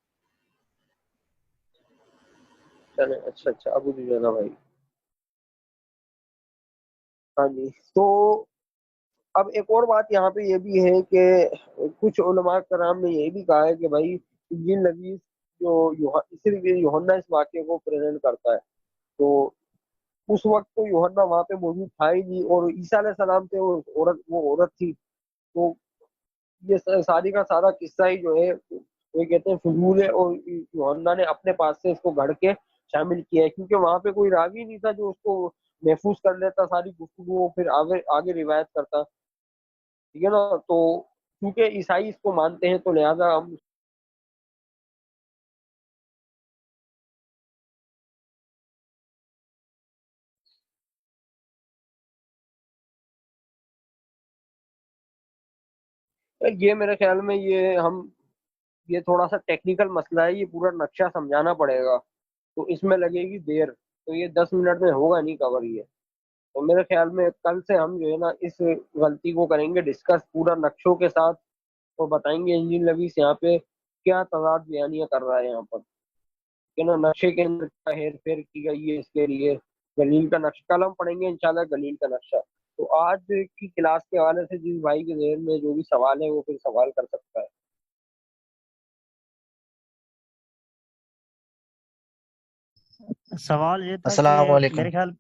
چلے اچھا ابو جی جانا بھائی. ہاں جی، تو اب ایک اور بات یہاں پہ یہ بھی ہے کہ کچھ علماء کرام نے یہ بھی کہا ہے کہ بھائی انجیل نویس جو صرف یوحنا اس واقعے کو پریزنٹ کرتا ہے، تو اس وقت تو یوحنا وہاں پہ موجود تھا ہی نہیں، اور عیسیٰ علیہ السلام سے وہ عورت تھی، تو یہ ساری کا سارا قصہ ہی جو ہے وہ کہتے ہیں فضول ہے، اور یوحنا نے اپنے پاس سے اس کو گھڑ کے شامل کیا ہے، کیونکہ وہاں پہ کوئی راوی نہیں تھا جو اس کو محفوظ کر لیتا ساری گفتگو پھر آگے روایت کرتا، ٹھیک ہے نا. تو کیونکہ عیسائی اس کو مانتے ہیں تو لہذا ہم یہ میرے خیال میں یہ تھوڑا سا ٹیکنیکل مسئلہ ہے، یہ پورا نقشہ سمجھانا پڑے گا، تو اس میں لگے گی دیر، تو یہ 10 منٹ میں ہوگا نہیں کور یہ. تو میرے خیال میں کل سے ہم جو ہے نا اس غلطی کو کریں گے ڈسکس پورا نقشوں کے ساتھ، اور بتائیں گے انجیل نویس یہاں پہ کیا تضاد بیانیہ کر رہا ہے یہاں پر، کہ نا نقشے کے اندر کیا ہیر پھیر کی گئی ہے اس کے لیے. گلیل کا نقشہ کل ہم پڑھیں گے انشاءاللہ گلیل کا نقشہ. تو آج کی کلاس کے حوالے سے جس بھائی کے ذہن میں جو بھی سوال ہے وہ پھر سوال کر سکتا ہے. سوال یہ تھا کہ السلام علیکم. میرے خیال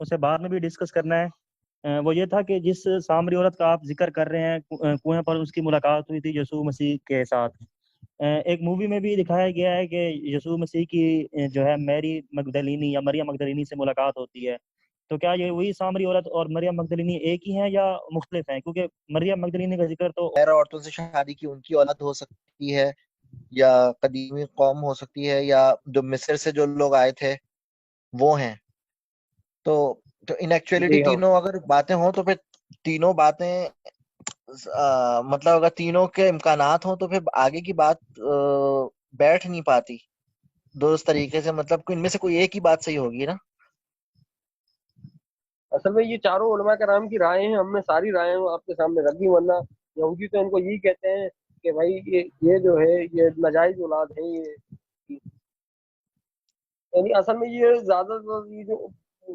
اسے بعد میں بھی ڈسکس کرنا ہے. وہ یہ تھا کہ جس سامری عورت کا آپ ذکر کر رہے ہیں کنویں پر اس کی ملاقات ہوئی تھی یسوع مسیح کے ساتھ. ایک مووی میں بھی دکھایا گیا ہے کہ یسوع مسیح کی جو ہے میری مگدلینی یا مریم مگدلینی سے ملاقات ہوتی ہے. تو کیا یہ وہی سامری عورت اور مریم مگدلینی ایک ہی ہیں یا مختلف ہیں؟ کیونکہ مریم مگدلینی کا ذکر تو غیر عورتوں سے شادی کی ان کی اولاد ہو سکتی ہے، یا قدیمی قوم ہو سکتی ہے، یا جو مصر سے جو لوگ آئے تھے وہ ہیں. تو ان ایکچولیٹی جی ہاں، تینوں اگر باتیں ہوں تو پھر تینوں باتیں مطلب اگر تینوں کے امکانات ہوں تو پھر آگے کی بات بیٹھ نہیں پاتی درست طریقے سے. مطلب ان میں سے کوئی ایک ہی بات صحیح ہوگی نا. اصل میں یہ چاروں علماء کرام کی رائے ہیں، ہم نے ساری رائے آپ کے سامنے رکھ دی، ورنہ یہودی تو ان کو یہی کہتے ہیں کہ بھائی یہ جو ہے یہ ناجائز اولاد ہے، یہ یعنی اصل میں یہ زیادہ تر یہ جو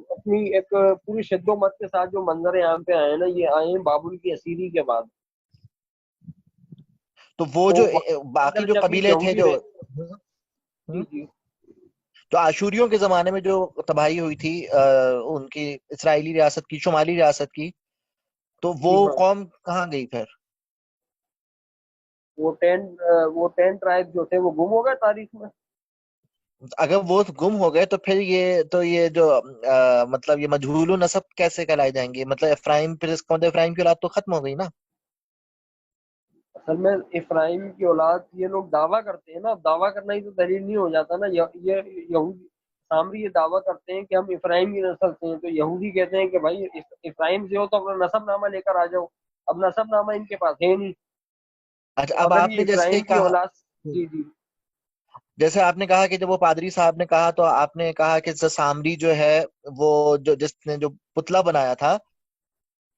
اپنی ایک پوری شد و مت کے ساتھ جو منظر یہاں پہ آئے ہیں نا، یہ آئے ہیں بابل کی اسیری کے بعد. تو وہ تو جو وقت کے باقی اندر جو جب یہ قبیلے تھے یہودی جو جی جی جو آشوریوں کے زمانے میں جو تباہی ہوئی تھی ان کی اسرائیلی ریاست کی، شمالی ریاست کی، تو وہ جی ہاں، قوم کہاں گئی پھر؟ وہ 10 ٹرائب جو تھے وہ گم ہو گئے تاریخ میں. اگر وہ گم ہو گئے تو یہ جو مطلب یہ مجہول نسب کیسے کہلائے جائیں گے؟ مطلب افرایم، پھر اس کا مطلب افرایم کی اولاد تو ختم ہو گئی نا. اصل میں افرایم کی اولاد یہ لوگ دعویٰ کرتے ہیں نا، اب دعویٰ کرنا ہی تو دلیل نہیں ہو جاتا نا. یہ یہودی سامری یہ دعویٰ کرتے ہیں کہ ہم افرایم کی نسل سے ہیں، تو یہودی کہتے ہیں کہ بھائی افرایم سے ہو تو اپنا نسب نامہ لے کر آ جاؤ. اب نسب نامہ ان کے پاس ہے نہیں، اچھا، تو اب اگر آپ یہ نے جیسے افرایم کی کہا، اولاد. جی جی جیسے آپ نے کہا کہ جب وہ پادری صاحب نے کہا تو آپ نے کہا کہ سامری جو ہے وہ جس نے جو پتلا بنایا تھا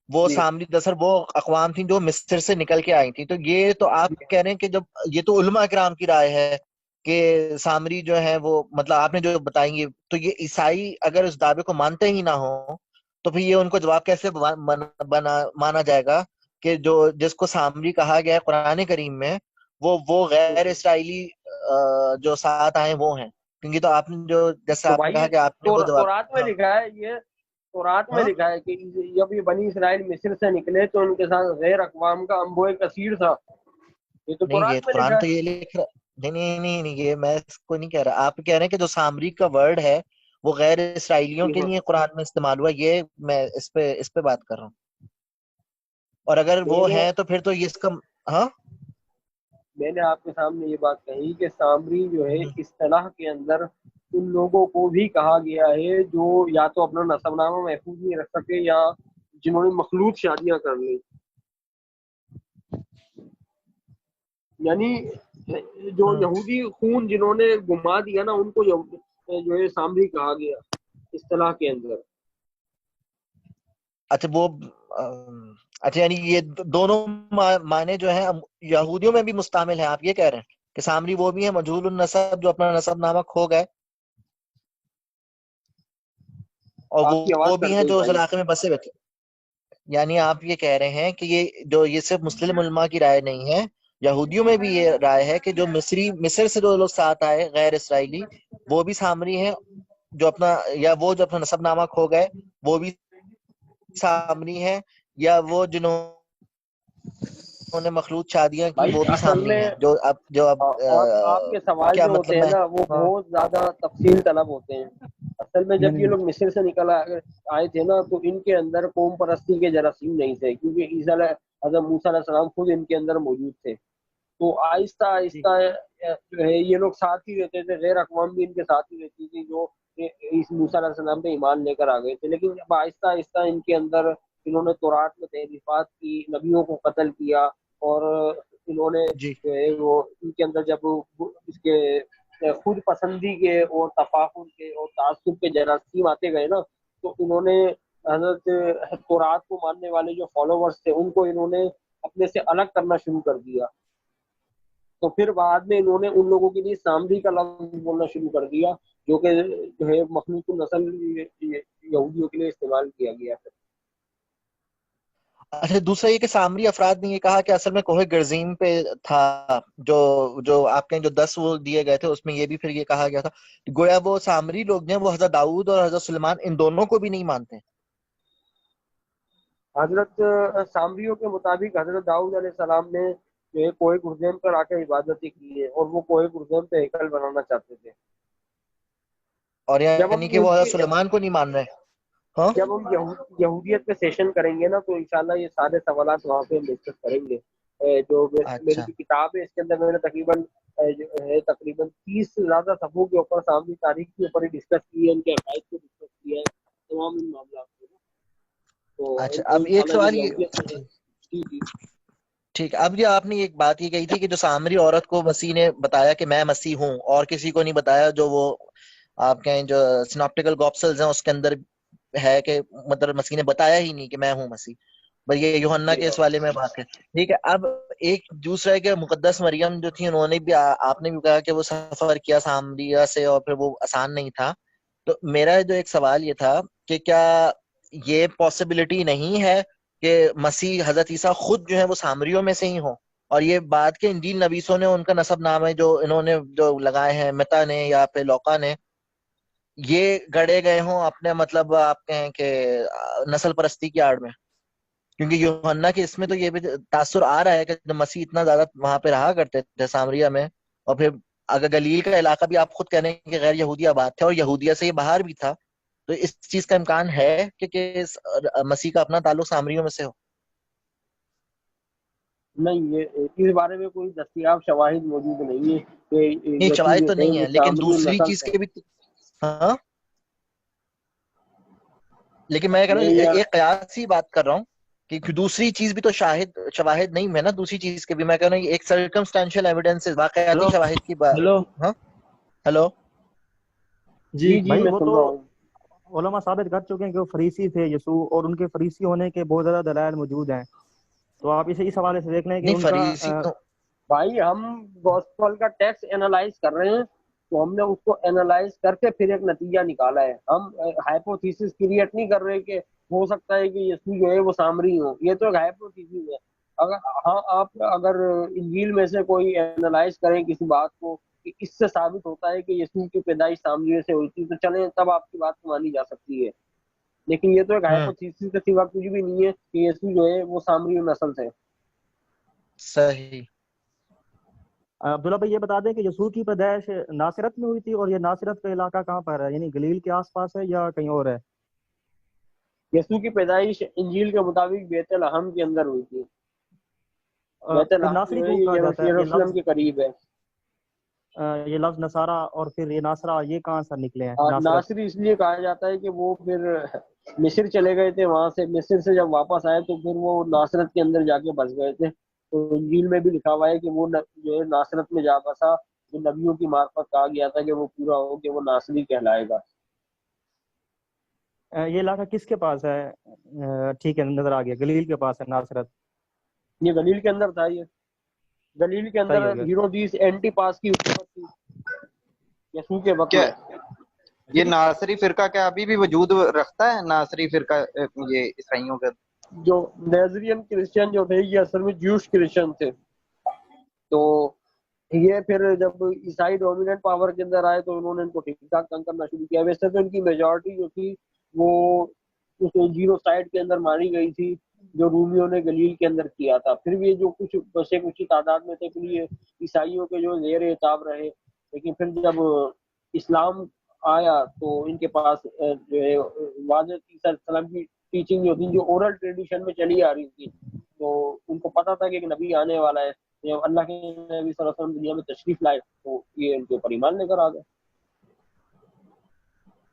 وہ جی سامری دراصل وہ اقوام تھیں جو مصر سے نکل کے آئی تھیں. تو یہ تو آپ جی کہہ رہے ہیں کہ جب یہ تو علماء کرام کی رائے ہے کہ سامری جو ہے وہ مطلب آپ نے جو بتائیں گے، تو یہ عیسائی اگر اس دعوے کو مانتے ہی نہ ہوں تو پھر یہ ان کو جواب کیسے مانا جائے گا کہ جو جس کو سامری کہا گیا ہے قرآن کریم میں وہ غیر اسرائیلی جو ساتھ آئے وہ ہیں؟ کیونکہ تو آپ نے جو جیسے تو آپ نے بھائی کہا یہ کہ آپ نے وہ جواب. تورات میں ہاں لکھا ہے، یہ تورات میں ہاں لکھا ہے کہ جب یہ بنی اسرائیل مصر سے نکلے تو ان کے ساتھ غیر اقوام کا انبوئے کثیر تھا. یہ تو نہیں، یہ تورات میں قرآن لکھا تو ہے. یہ لکھ رہا. نہیں نہیں نہیں نہیں، یہ میں اس کو نہیں کہہ رہا. آپ کہہ رہے ہیں کہ جو سامری کا ورڈ ہے وہ غیر اسرائیلیوں جی کے ہاں، لیے قرآن میں استعمال ہوا، یہ میں اس پہ بات کر رہا ہوں. اور اگر میں وہ نے ہیں تو پھر تو یہ اس کا. ہاں میں نے آپ کے سامنے یہ بات کہی کہ سامری جو ہے اصطلاح کے اندر ان لوگوں کو بھی کہا گیا ہے جو یا تو اپنا نسب نامہ محفوظ نہیں رکھ سکے یا جنہوں نے مخلوط شادیاں کر لی. یعنی جو یہودی خون جنہوں نے گما دیا نا ان کو جو ہے سامری کہا گیا اصطلاح کے اندر. اچھا وہ اچھا یعنی یہ دونوں معنی جو ہیں یہودیوں میں بھی مستعمل ہیں، آپ یہ کہہ رہے ہیں کہ سامری وہ بھی ہیں مجہول النسب جو اپنا نسب نامہ کھو گئے، اور آپ کی وہ آواز بھی کٹ ہیں گئی جو اس بھائی. علاقے میں بسے ہوئے تھے. یعنی آپ یہ کہہ رہے ہیں کہ یہ صرف مسلم علماء کی رائے نہیں ہے، یہودیوں میں بھی یہ رائے ہے کہ جو مصر سے جو لوگ ساتھ آئے غیر اسرائیلی وہ بھی سامری ہیں، جو اپنا نسب نامہ کھو گئے وہ بھی سامری ہیں، یا وہ جنہوں نے مخلوط شادیاں کی بھائی وہ بھی اصل سامری میں ہیں. جو اب اور آپ کے سوال کیا جو ہوتے مطلب ہیں میں نا وہ ہاں بہت زیادہ تفصیل طلب ہوتے ہیں. اصل میں جب یہ لوگ مصر سے نکل آئے تھے نا تو ان کے اندر قوم پرستی کے جراثیم نہیں تھے، کیونکہ حضرت موسیٰ علیہ السلام خود ان کے اندر موجود تھے. تو آہستہ جی آہستہ جو ہے یہ لوگ ساتھ ہی رہتے تھے، غیر اقوام بھی ان کے ساتھ ہی رہتی تھی جو اس موسیٰ علیہ السلام پہ ایمان لے کر آ گئے تھے. لیکن جب آہستہ آہستہ ان کے اندر انہوں نے تورات میں تحریفات کی، نبیوں کو قتل کیا، اور انہوں نے جی جو ہے وہ ان کے اندر جب اس کے خود پسندی کے اور تفاخر کے اور تعصب کے جراثیم آتے گئے نا تو انہوں نے حضرت تورات کو ماننے والے جو فالوورز تھے ان کو انہوں نے اپنے سے الگ کرنا شروع کر دیا. تو پھر بعد میں انہوں نے ان لوگوں کے لیے سامری کا لفظ بولنا شروع کر دیا جو کہ جو ہے مخلوط النسل یہودیوں کے لیے استعمال کیا گیا ہے. اچھا دوسرا یہ کہ سامری افراد نے یہ کہا کہ اصل میں کوہ گرزیم پہ تھا جو آپ کے جو 10 وہ دیے گئے تھے اس میں یہ بھی پھر یہ کہا گیا تھا کہ گویا وہ سامری لوگ ہیں وہ حضرت داؤد اور حضرت سلیمان ان دونوں کو بھی نہیں مانتے. حضرت سامریوں کے مطابق حضرت داؤد علیہ السلام نے جو ہے کوہ گرزیم پر آ کے عبادتیں کی ہے اور وہ کوہ گرزیم پہ ہیکل بنانا چاہتے تھے. اور جب ہم یعنی کہ ان وہ حضرت کی سلیمان کو نہیں مان رہے. ہاں جب ہم یہودیت پہ سیشن کریں گے نا تو انشاءاللہ یہ سارے سوالات وہاں پہ ہم ڈسکس کریں گے. جو میری اچھا جو کتاب ہے اس کے اندر میں نے تقریباً 30 سے زیادہ صفحوں کے اوپر سامری تاریخ کے اوپر ہی ڈسکس کی ہے، ان کے عقائد کو ڈسکس کیا ہے، تمام ان معاملات کو. اچھا تو اب ایک انشاءاللہ سوال جب یہ یہودیت میں جی جی ٹھیک اب یہ آپ نے ایک بات یہ کہی تھی کہ جو سامری عورت کو مسیح نے بتایا کہ میں مسیح ہوں اور کسی کو نہیں بتایا، جو وہ آپ کہیں جو سیناپٹیکل گوسپلز ہیں اس کے اندر ہے کہ مطلب مسیح نے بتایا ہی نہیں کہ میں ہوں مسیح، بس یہ یوحنا کے اس والے میں بات ہے. ٹھیک ہے اب ایک دوسرا ہے کہ مقدس مریم جو تھی انہوں نے بھی آپ نے بھی کہا کہ وہ سفر کیا سامریہ سے اور پھر وہ آسان نہیں تھا. تو میرا جو ایک سوال یہ تھا کہ کیا یہ پاسبلٹی نہیں ہے کہ مسیح حضرت عیسیٰ خود جو ہے وہ سامریوں میں سے ہی ہوں، اور یہ بات کے انجیل نویسوں نے ان کا نسب نامے جو انہوں نے جو لگائے ہیں متا نے یا پھر لوقا نے یہ گڑے گئے ہوں اپنے مطلب آپ کہیں کہ نسل پرستی کی آڑ میں؟ کیونکہ یوحنا کے اس میں تو یہ بھی تاثر آ رہا ہے کہ جب مسیح اتنا زیادہ وہاں پہ رہا کرتے تھے سامریہ میں، اور پھر اگر گلیل کا علاقہ بھی آپ خود کہہ رہے ہیں کہ غیر یہودی آباد تھے اور یہودیہ سے یہ باہر بھی تھا، تو اس چیز کا امکان ہے کہ مسیح کا اپنا تعلق سامریوں میں سے ہو؟ نہیں، یہ اس بارے میں کوئی دستیاب شواہد موجود نہیں ہے کہ نہیں یسوع شواہد جو تو ہے نہیں وہ ہے، لیکن سامری دوسری النسل چیز تھے. کے بھی ہاں لیکن میں کہہ رہا ہوں نہیں ایک قیاسی بات کر رہا ہوں کہ دوسری چیز بھی تو شواہد نہیں ہے نا، دوسری چیز کے بھی میں کہہ رہا ہوں ایک سرکمسٹینشیل ایویڈنس واقعاتی ہلو شواہد کی بات. ہلو ہاں ہلو جی جی بھائی میں وہ سن تو رہا ہوں. علماء ثابت کر چکے ہیں کہ وہ فریسی تھے یسوع، اور ان کے فریسی ہونے کے بہت زیادہ دلائل موجود ہیں. تو آپ اسے اس حوالے سے دیکھ لیں کہ نہیں ان کا فریسی تو بھائی ہم گوسپل کا ٹیکسٹ اینالائز کر رہے ہیں تو ہم نے اس کو اینالائز کر کے پھر ایک نتیجہ نکالا ہے. ہم ہائپوتھیسس کریٹ نہیں کر رہے کہ ہو سکتا ہے کہ یسوع جو ہے وہ سامری ہو. یہ تو ایک ہائپوتھیسس ہے. آپ اگر انجیل میں سے کوئی اینالائز کریں کسی بات کو کہ اس سے ثابت ہوتا ہے کہ یسوع کی پیدائش سامری سے ہوئی تھی تو چلیں تب آپ کی بات مانی جا سکتی ہے. لیکن یہ تو ایک ہائپوتھیسس کے سوا کچھ بھی نہیں ہے کہ یسوع جو ہے وہ سامری نسل سے. صحیح. عبداللہ بھائی یہ بتا دیں کہ یسوع کی پیدائش ناصرت میں ہوئی تھی، اور یہ ناصرت کا علاقہ کہاں پر ہے، یعنی گلیل کے آس پاس ہے یا کہیں اور ہے؟ یسوع کی پیدائش انجیل کے مطابق بیت لحم کے اندر ہوئی تھی. بیت پھر لحم ناصری جو ہے کو یہ کہا جاتا ہے یہ یروشلم لفظ؟ کے قریب ہے. یہ لفظ نصارہ اور پھر یہ ناصرہ یہ کہاں سے نکلے ہیں؟ ناصری اس لیے کہا جاتا ہے کہ وہ پھر مصر چلے گئے تھے، وہاں سے مصر سے جب واپس آئے تو پھر وہ ناصرت کے اندر جا کے بس گئے تھے، تو انجیل میں بھی لکھا ہوا ہے کہ وہ جو ہے ناصرت میں جا بسا، جو نبیوں کی معرفت کہا گیا تھا کہ وہ پورا ہو کہ وہ ناصری کہلائے گا۔ یہ علاقہ کس کے پاس ہے؟ ٹھیک ہے، نظر آ گیا، گلیل کے پاس ہے ناصرت۔ یہ گلیل کے اندر تھا، یہ گلیل کے صحیح اندر ہو گیا۔ ہیرودیس اینٹی پاس کی حکومت تھی یسوع کے وقت کیا میں۔ یہ ناصری فرقہ کیا ابھی بھی وجود رکھتا ہے؟ ناصری فرقہ یہ عیسائیوں کا جو نیزرین کرسچن جو تھے یہ اصل میں جوش کرسچن تھے، تو یہ پھر جب عیسائی ڈومیننٹ پاور کے اندر آئے تو انہوں نے ان کو ٹھیک ٹھاک تنگ کرنا شروع کیا۔ ویسے تو ان کی میجورٹی جو تھی وہ اس جیرو سائڈ کے اندر ماری گئی تھی جو رومیوں نے گلیل کے اندر کیا تھا، پھر بھی جو کچھ بسے کچھ ہی تعداد میں تھے پھر یہ عیسائیوں کے جو زیر اعتاب رہے، لیکن پھر جب اسلام آیا تو ان کے پاس جو ہے واضح عیسیٰ علیہ السلام کی ٹیچنگ جو تھی جو اورل ٹریڈیشن میں چلی آ رہی تھی، تو ان کو پتا تھا کہ ایک نبی آنے والا ہے، جب اللہ کے نبی صلی اللہ علیہ وسلم دنیا میں تشریف لائے تو یہ ان کے اوپر ایمان لے کر آ گئے۔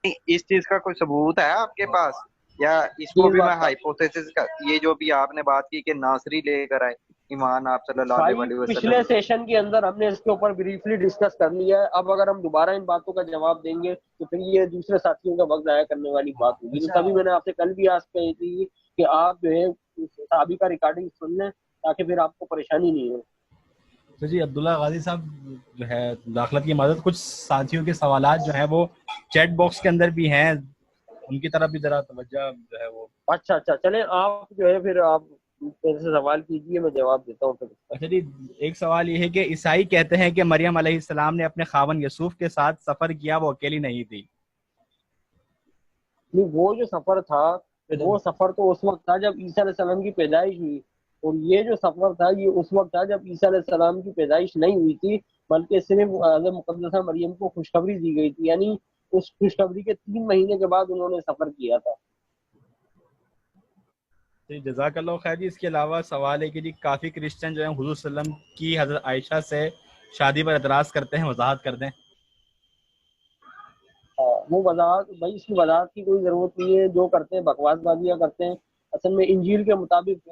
اس چیز کا کوئی ثبوت ہے آپ کے پاس، یا اس کو بھی میں ہائپوتھیسس کا، یہ جو بھی آپ نے بات کی کہ ناصری لے کر آئے ایمان آپ صلی اللہ علیہ بھائی وسلم؟ پچھلے سیشن کے اندر ہم نے اس کے اوپر بریفلی ڈسکس کر لیا ہے، اب اگر ہم دوبارہ ان باتوں کا جواب دیں گے تو پھر یہ دوسرے ساتھیوں کا وقت ضائع کرنے والی بات ہوگی، تو تبھی میں نے آپ سے کل بھی آس کہی تھی کہ آپ جو ہے صحابی کا ریکارڈنگ سن لیں تاکہ پھر آپ کو پریشانی نہیں ہو۔ تو جی عبداللہ غازی صاحب جو ہے داخلت کی مدد، کچھ ساتھیوں کے سوالات جو ہیں وہ چیٹ باکس کے اندر بھی ہیں، ان کی طرف بھی ذرا توجہ جو ہے وہ۔ اچھا چلیں آپ جو ہے پھر آپ میرے سے سوال کیجئے، میں جواب دیتا ہوں پھر۔ اچھا جی، ایک سوال یہ ہے کہ عیسائی کہتے ہیں کہ مریم علیہ السلام نے اپنے خاوند یوسف کے ساتھ سفر کیا، وہ اکیلی نہیں تھی۔ وہ جو سفر تھا وہ سفر تو اس وقت تھا جب عیسیٰ علیہ السلام کی پیدائش ہوئی، اور یہ جو سفر تھا یہ اس وقت تھا جب عیسیٰ علیہ السلام کی پیدائش نہیں ہوئی تھی، بلکہ صرف حضرت مقدسہ مریم کو خوشخبری دی گئی تھی، یعنی اس خوشخبری کے 3 مہینے کے بعد انہوں نے سفر کیا تھا۔ جزاک اللہ خیر جی۔ اس کے علاوہ سوال ہے کہ جی کافی کرسچن جو ہیں حضور صلی اللہ علیہ وسلم کی حضرت عائشہ سے شادی پر اعتراض کرتے ہیں، وضاحت کر دیں۔ وہ وضاحت بھائی اس کی وضاحت کی کوئی ضرورت نہیں ہے، جو کرتے ہیں بکواس بازیاں کرتے ہیں۔ اصل میں انجیل کے مطابق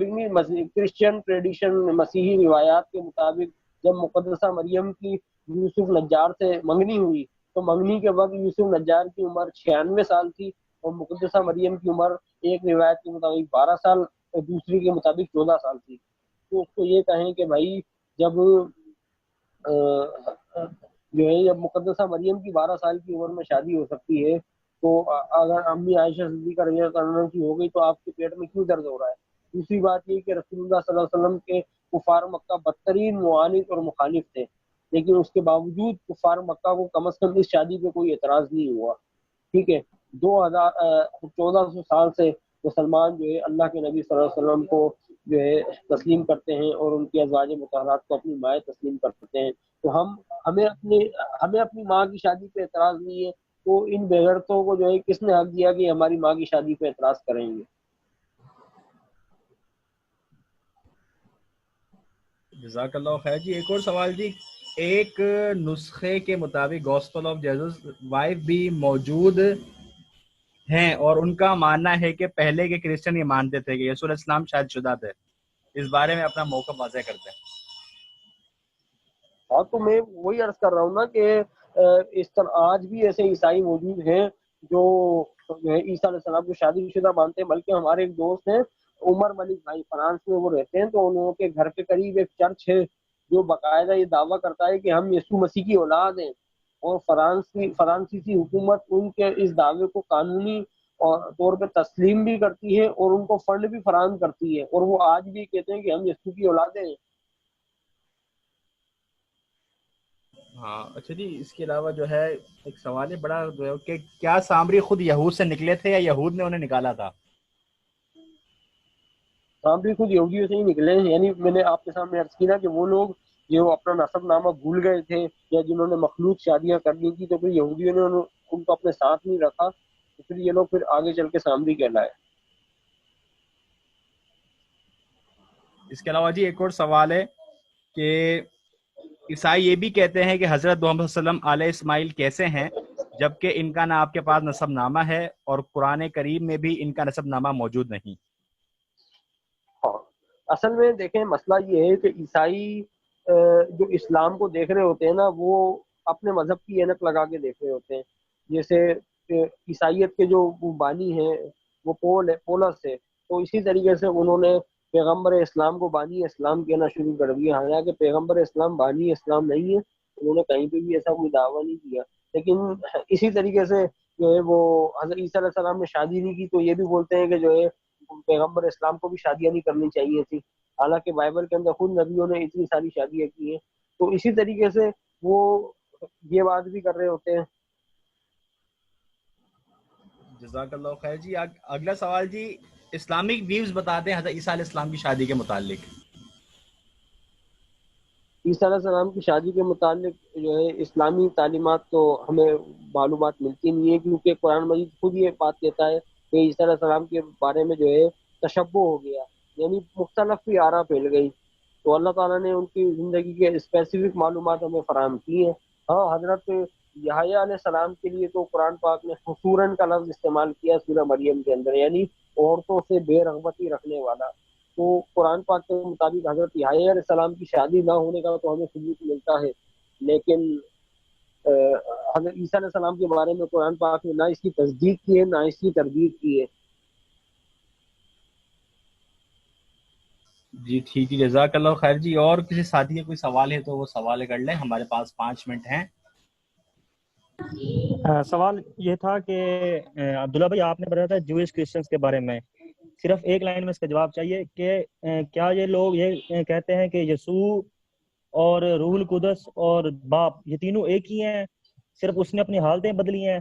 نہیں، کرسچن ٹریڈیشن مسیحی روایات کے مطابق جب مقدسہ مریم کی یوسف نجار سے منگنی ہوئی تو منگنی کے وقت یوسف نجار کی عمر 96 سال تھی، اور مقدسہ مریم کی عمر ایک روایت کے مطابق 12 سال اور دوسری کے مطابق 14 سال تھی۔ تو اس کو یہ کہیں کہ بھائی جب جو ہے جب مقدسہ مریم کی 12 سال کی عمر میں شادی ہو سکتی ہے تو اگر امی عائشہ صدیقہ رضی اللہ عنہ کی ہو گئی تو آپ کے پیٹ میں کیوں درد ہو رہا ہے؟ دوسری بات یہ کہ رسول اللہ صلی اللہ علیہ وسلم کے کفار مکہ بدترین معاند اور مخالف تھے، لیکن اس کے باوجود کفار مکہ کو کم از کم اس شادی پہ کوئی اعتراض نہیں ہوا۔ ٹھیک ہے، 1400 سال سے مسلمان جو ہے اللہ کے نبی صلی اللہ علیہ وسلم کو جو ہے تسلیم کرتے ہیں اور ان کی ازواج مطہرات کو اپنی مائیں تسلیم کرتے ہیں، تو ہمیں اپنی ماں کی شادی پہ اعتراض نہیں ہے، تو ان بےغیرتوں کو جو ہے کس نے حق دیا کہ ہماری ماں کی شادی پہ اعتراض کریں گے؟ جزاک اللہ خیر جی۔ ایک اور سوال جی، ایک نسخے کے مطابق گاسپل آف جیزس وائف بھی موجود ہیں اور ان کا ماننا ہے کہ پہلے کے کرسچن یہ مانتے تھے کہ یسوع علیہ السلام شاید شدہ تھے، اس بارے میں اپنا موقف واضح کرتے ہیں۔ ہاں تو میں وہی عرض کر رہا ہوں نا کہ اس طرح آج بھی ایسے عیسائی موجود ہیں جو عیسیٰ علیہ السلام کو شادی شدہ مانتے ہیں، بلکہ ہمارے ایک دوست ہیں عمر ملک بھائی، فرانس میں وہ رہتے ہیں، تو انہوں کے گھر کے قریب ایک چرچ ہے جو باقاعدہ یہ دعویٰ کرتا ہے کہ ہم یسوع مسیح کی اولاد ہیں، اور فرانسیسی حکومت ان کے اس دعوے کو قانونی طور پہ تسلیم بھی کرتی ہے اور ان کو فنڈ بھی فراہم کرتی ہے، اور وہ آج بھی کہتے ہیں کہ ہم یسوع کی اولادیں ہیں۔ ہاں اچھا جی، اس کے علاوہ جو ہے ایک سوال ہے بڑا جو ہے کہ کیا سامری خود یہود سے نکلے تھے یا یہود نے انہیں نکالا تھا؟ سامری خود یہودیوں سے ہی نکلے ہیں، یعنی میں نے آپ کے سامنے عرض کی نا کہ وہ لوگ جو اپنا نسب نامہ بھول گئے تھے یا جنہوں نے مخلوط شادیاں کرنی تھی تو پھر یہودیوں نے ان کو اپنے ساتھ نہیں رکھا، تو پھر یہ لوگ پھر آگے چل کے سامری کہلائے۔ اس کے علاوہ جی ایک اور سوال ہے کہ عیسائی یہ بھی کہتے ہیں کہ حضرت محمد صلی اللہ علیہ وسلم آل اسماعیل کیسے ہیں، جبکہ ان کا نہ آپ کے پاس نسب نامہ ہے اور قرآن کریم میں بھی ان کا نسب نامہ موجود نہیں۔ ہاں، اصل میں دیکھیں مسئلہ یہ ہے کہ عیسائی جو اسلام کو دیکھ رہے ہوتے ہیں نا، وہ اپنے مذہب کی اینک لگا کے دیکھ رہے ہوتے ہیں۔ جیسے عیسائیت کے جو بانی ہیں وہ پولس ہے، تو اسی طریقے سے انہوں نے پیغمبر اسلام کو بانی اسلام کہنا شروع کر دیا، حالانکہ پیغمبر اسلام بانی اسلام نہیں ہے، انہوں نے کہیں پہ بھی ایسا کوئی دعویٰ نہیں کیا۔ لیکن اسی طریقے سے جو ہے وہ حضرت عیسیٰ علیہ السلام نے شادی نہیں کی، تو یہ بھی بولتے ہیں کہ جو ہے پیغمبر اسلام کو بھی شادیاں نہیں کرنی چاہیے تھی، حالانکہ بائبل کے اندر خود نبیوں نے اتنی ساری شادیاں کی ہیں۔ تو اسی طریقے سے وہ یہ بات بھی کر رہے ہوتے ہیں۔ جزاک اللہ خیر جی۔ اگلا سوال جی، اسلامک ویوز بتاتے ہیں حضرت عیسیٰ علیہ السلام کی شادی کے متعلق۔ عیسیٰ علیہ السلام کی شادی کے متعلق جو ہے اسلامی تعلیمات تو ہمیں معلومات ملتی نہیں ہے، کیونکہ قرآن مجید خود یہ بات کہتا ہے کہ عیسیٰ علیہ السلام کے بارے میں جو ہے تشبہ ہو گیا، یعنی مختلف بھی آراء پھیل گئی، تو اللہ تعالیٰ نے ان کی زندگی کے اسپیسیفک معلومات ہمیں فراہم کی ہیں۔ ہاں، حضرت یحییٰ علیہ السلام کے لیے تو قرآن پاک نے حصوراً کا لفظ استعمال کیا سورہ مریم کے اندر، یعنی عورتوں سے بے رغبتی رکھنے والا۔ تو قرآن پاک کے مطابق حضرت یحییٰ علیہ السلام کی شادی نہ ہونے کا تو ہمیں ثبوت ملتا ہے، لیکن حضرت عیسیٰ علیہ السلام کے بارے میں قرآن پاک نے نہ اس کی تصدیق کی ہے نہ اس کی تردید کی ہے۔ جی ٹھیک ہے، جزاک اللہ خیر جی۔ اور کسی ساتھی کا کوئی سوال ہے تو وہ سوال کر لیں، ہمارے پاس 5 منٹ ہیں۔ سوال یہ تھا کہ عبداللہ بھائی آپ نے بتایا تھا جوئش کرسچنس کے بارے میں، صرف ایک لائن میں اس کا جواب چاہیے کہ کیا یہ لوگ یہ کہتے ہیں کہ یسوع اور روح القدس اور باپ یہ تینوں ایک ہی ہیں، صرف اس نے اپنی حالتیں بدلی ہیں،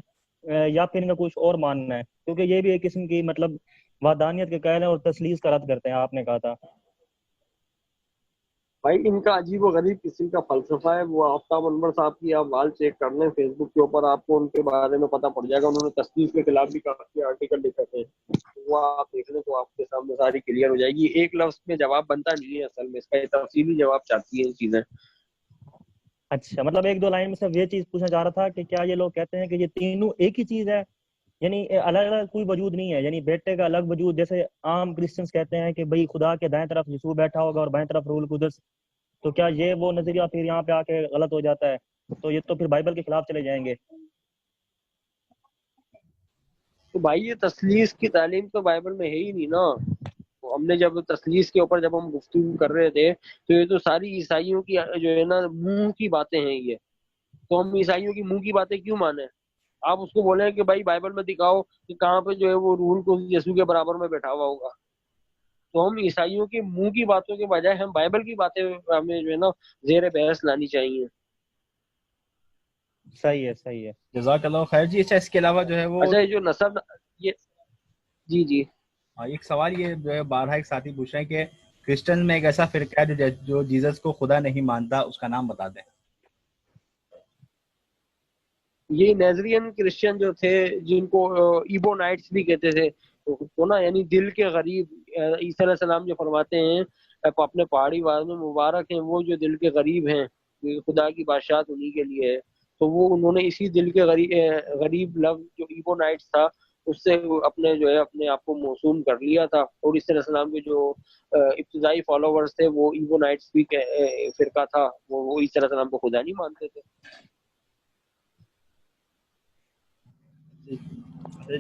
یا پھر ان کا کچھ اور ماننا ہے؟ کیونکہ یہ بھی ایک قسم کی مطلب وحدانیت کے قائل ہیں اور تثلیث کا رد کرتے ہیں، آپ نے کہا تھا۔ بھائی ان کا عجیب و غریب قسم کا فلسفہ ہے، وہ آفتاب انور صاحب کی آپ وال چیک کر لیں فیس بک کے اوپر، آپ کو ان کے بارے میں پتہ پڑ جائے گا، انہوں نے تصنیف کے خلاف بھی کافی آرٹیکل لکھے تھے، وہ آپ دیکھ لیں تو آپ کے سامنے ساری کلیئر ہو جائے گی۔ ایک لفظ میں جواب بنتا نہیں ہے، اصل میں اس کا یہ تفصیلی جواب چاہتی ہے چیزیں۔ اچھا، مطلب ایک دو لائن میں صرف یہ چیز پوچھنا چاہ رہا تھا کہ کیا یہ لوگ کہتے ہیں کہ یہ تینوں ایک ہی چیز ہے، یعنی الگ الگ کوئی وجود نہیں ہے، یعنی بیٹے کا الگ وجود، جیسے عام کرسچنس کہتے ہیں کہ بھئی خدا کے دائیں طرف یسوع بیٹھا ہوگا اور بائیں طرف روح القدس، تو کیا یہ وہ نظریہ پھر یہاں پہ آ کے غلط ہو جاتا ہے؟ تو یہ تو پھر بائبل کے خلاف چلے جائیں گے۔ تو بھائی یہ تثلیث کی تعلیم تو بائبل میں ہے ہی نہیں نا۔ ہم نے جب تثلیث کے اوپر جب ہم گفتگو کر رہے تھے تو یہ تو ساری عیسائیوں کی جو ہے نا منہ کی باتیں ہیں یہ، تو ہم عیسائیوں کی منہ کی باتیں کیوں مانیں؟ آپ اس کو بولیں کہ بھائی بائبل میں دکھاؤ کہ کہاں پہ جو ہے وہ روح کو یسوع کے برابر میں بیٹھا ہوا ہوگا، تو ہم عیسائیوں کے منہ کی باتوں کے بجائے ہم بائبل کی باتیں ہمیں جو ہے نا زیر بحث لانی چاہیے۔ صحیح ہے، صحیح ہے۔ جزاک اللہ خیر جی۔ اچھا، اس کے علاوہ جو ہے وہ اچھا، یہ جو نسب یہ جی ایک سوال یہ جو ہے بارہا ایک ساتھی پوچھ رہے ہیں کہ کرسچن میں ایک ایسا فرقہ ہے جو جیزس کو خدا نہیں مانتا، اس کا نام بتا دیں۔ یہ نیزرین کرسچن جو تھے جن کو ایبو نائٹس بھی کہتے تھے تو نا، یعنی دل کے غریب، عیسیٰ علیہ السلام جو فرماتے ہیں اپنے پہاڑی وادوں میں مبارک ہیں وہ جو دل کے غریب ہیں، خدا کی بادشاہت انہی کے لیے ہے، تو وہ انہوں نے اسی دل کے غریب لفظ جو ایبو نائٹس تھا اس سے اپنے جو ہے اپنے آپ کو موسوم کر لیا تھا، اور عیسیٰ علیہ السلام کے جو ابتدائی فالوورز تھے وہ ایبو نائٹس بھی فرقہ تھا، وہ عیسیٰ علیہ السلام کو خدا نہیں مانتے تھے۔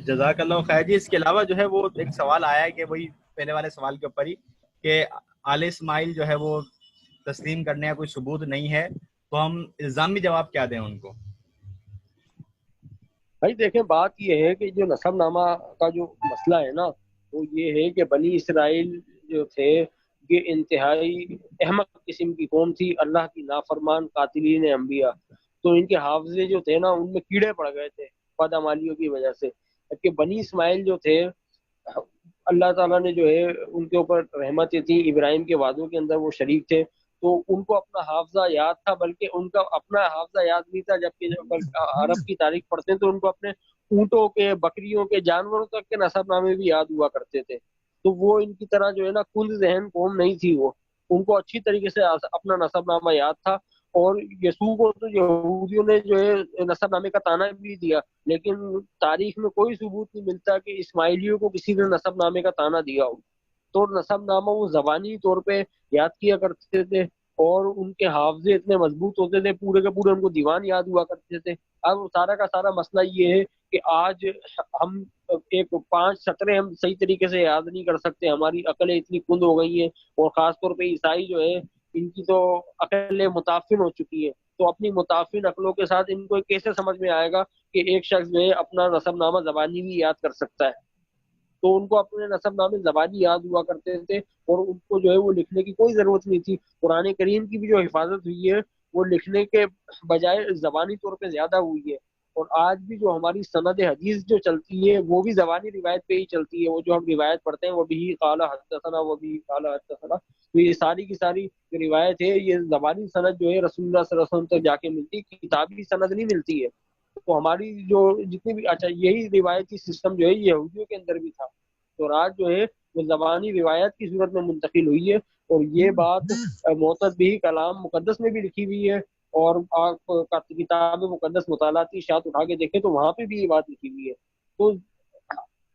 جزاک اللہ خیر جی۔ اس کے علاوہ جو ہے وہ ایک سوال آیا ہے کہ وہی پہلے والے سوال کے اوپر ہی کہ آل اسماعیل جو ہے وہ تسلیم کرنے کا کوئی ثبوت نہیں ہے، تو ہم الزامی جواب کیا دیں ان کو؟ بھائی دیکھیں، بات یہ ہے کہ جو نسب نامہ کا جو مسئلہ ہے نا وہ یہ ہے کہ بنی اسرائیل جو تھے یہ انتہائی احمق قسم کی قوم تھی، اللہ کی نافرمان قاتلین انبیاء، تو ان کے حافظے جو تھے نا ان میں کیڑے پڑ گئے تھے بدعمالیوں کی وجہ سے، کہ بنی اسماعیل جو تھے اللہ تعالیٰ نے جو ہے ان کے اوپر رحمتیں تھیں، ابراہیم کے وعدوں کے اندر وہ شریک تھے، تو ان کو اپنا حافظہ یاد تھا، بلکہ ان کا اپنا حافظہ یاد نہیں تھا، جبکہ عرب کی تاریخ پڑھتے ہیں تو ان کو اپنے اونٹوں کے، بکریوں کے، جانوروں تک کے نسب نامے بھی یاد ہوا کرتے تھے، تو وہ ان کی طرح جو ہے نا کند ذہن قوم نہیں تھی، وہ ان کو اچھی طریقے سے اپنا نسب نامہ یاد تھا، اور یسوع کو تو یہودیوں نے جو ہے نسب نامے کا تانا بھی دیا، لیکن تاریخ میں کوئی ثبوت نہیں ملتا کہ اسماعیلیوں کو کسی نے نسب نامے کا تانا دیا ہو۔ تو نسب نامہ وہ زبانی طور پہ یاد کیا کرتے تھے، اور ان کے حافظے اتنے مضبوط ہوتے تھے، پورے کے پورے ان کو دیوان یاد ہوا کرتے تھے۔ اب سارا کا سارا مسئلہ یہ ہے کہ آج ہم ایک 5 سطریں ہم صحیح طریقے سے یاد نہیں کر سکتے، ہماری عقلیں اتنی کند ہو گئی ہیں، اور خاص طور پہ عیسائی جو ہے ان کی تو عقلیں متعفن ہو چکی ہیں۔ تو اپنی متعفن عقلوں کے ساتھ ان کو کیسے سمجھ میں آئے گا کہ ایک شخص جو ہے اپنا نسب نامہ زبانی بھی یاد کر سکتا ہے؟ تو ان کو اپنے نسب نامے زبانی یاد ہوا کرتے تھے، اور ان کو جو ہے وہ لکھنے کی کوئی ضرورت نہیں تھی۔ قرآن کریم کی بھی جو حفاظت ہوئی ہے وہ لکھنے کے بجائے زبانی طور پہ زیادہ ہوئی ہے، اور آج بھی جو ہماری سند حدیث جو چلتی ہے وہ بھی زبانی روایت پہ ہی چلتی ہے۔ وہ جو ہم روایت پڑھتے ہیں وہ بھی قال حدثنا، وہ بھی قال حدثنا، تو یہ ساری کی ساری جو روایت ہے یہ زبانی سند جو ہے رسول اللہ صلی اللہ علیہ وسلم تک جا کے ملتی، کتابی سند نہیں ملتی ہے۔ تو ہماری جو جتنی بھی اچھا یہی روایتی سسٹم جو ہے یہ یہودیوں کے اندر بھی تھا، تو آج جو ہے وہ زبانی روایت کی صورت میں منتقل ہوئی ہے، اور یہ بات معتد بھی کلام مقدس میں بھی لکھی ہوئی ہے، اور آپ کتاب مقدس مطالعاتی اشاعت اٹھا کے دیکھیں تو وہاں پہ بھی یہ بات لکھی ہوئی ہے۔ تو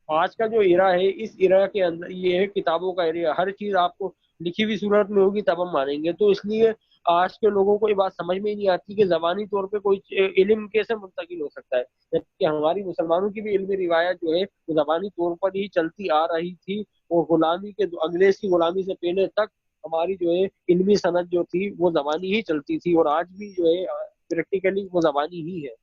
آج کا جو ایرا ہے اس ایرا کے اندر یہ ہے کتابوں کا ایرا، ہر چیز آپ کو لکھی ہوئی صورت میں ہوگی تب ہم مانیں گے۔ تو اس لیے آج کے لوگوں کو یہ بات سمجھ میں ہی نہیں آتی کہ زبانی طور پہ کوئی علم کیسے منتقل ہو سکتا ہے، جبکہ ہماری مسلمانوں کی بھی علمی روایت جو ہے وہ زبانی طور پر ہی چلتی آ رہی تھی، اور غلامی کے انگریز کی غلامی سے پہلے تک ہماری جو ہے علمی سند جو تھی وہ زبانی ہی چلتی تھی، اور آج بھی جو ہے پریکٹیکلی وہ زبانی ہی ہے۔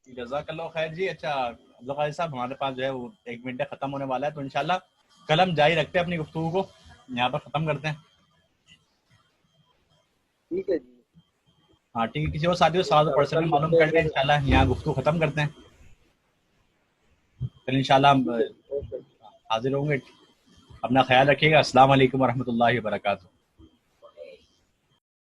جزاک اللہ خیر جی۔ اچھا عبدالقادر صاحب، ہمارے پاس جو ہے وہ 1 منٹ ختم ہونے والا ہے، تو انشاءاللہ کل ہم جاری رکھتے ہیں اپنی گفتگو کو، یہاں پر ختم کرتے ہیں۔ ٹھیک ہے جی، ہاں ٹھیک ہے، کسی اور ساتھی کو سوال پرسنل کل معلوم ملتے کر کے ہیں۔ انشاءاللہ یہاں گفتگو ختم کرتے ہیں۔ پھر انشاءاللہ ہم اوکے۔ حاضر ہوں گے۔ اپنا خیال رکھیے گا۔ السلام علیکم ورحمۃ اللہ وبرکاتہ۔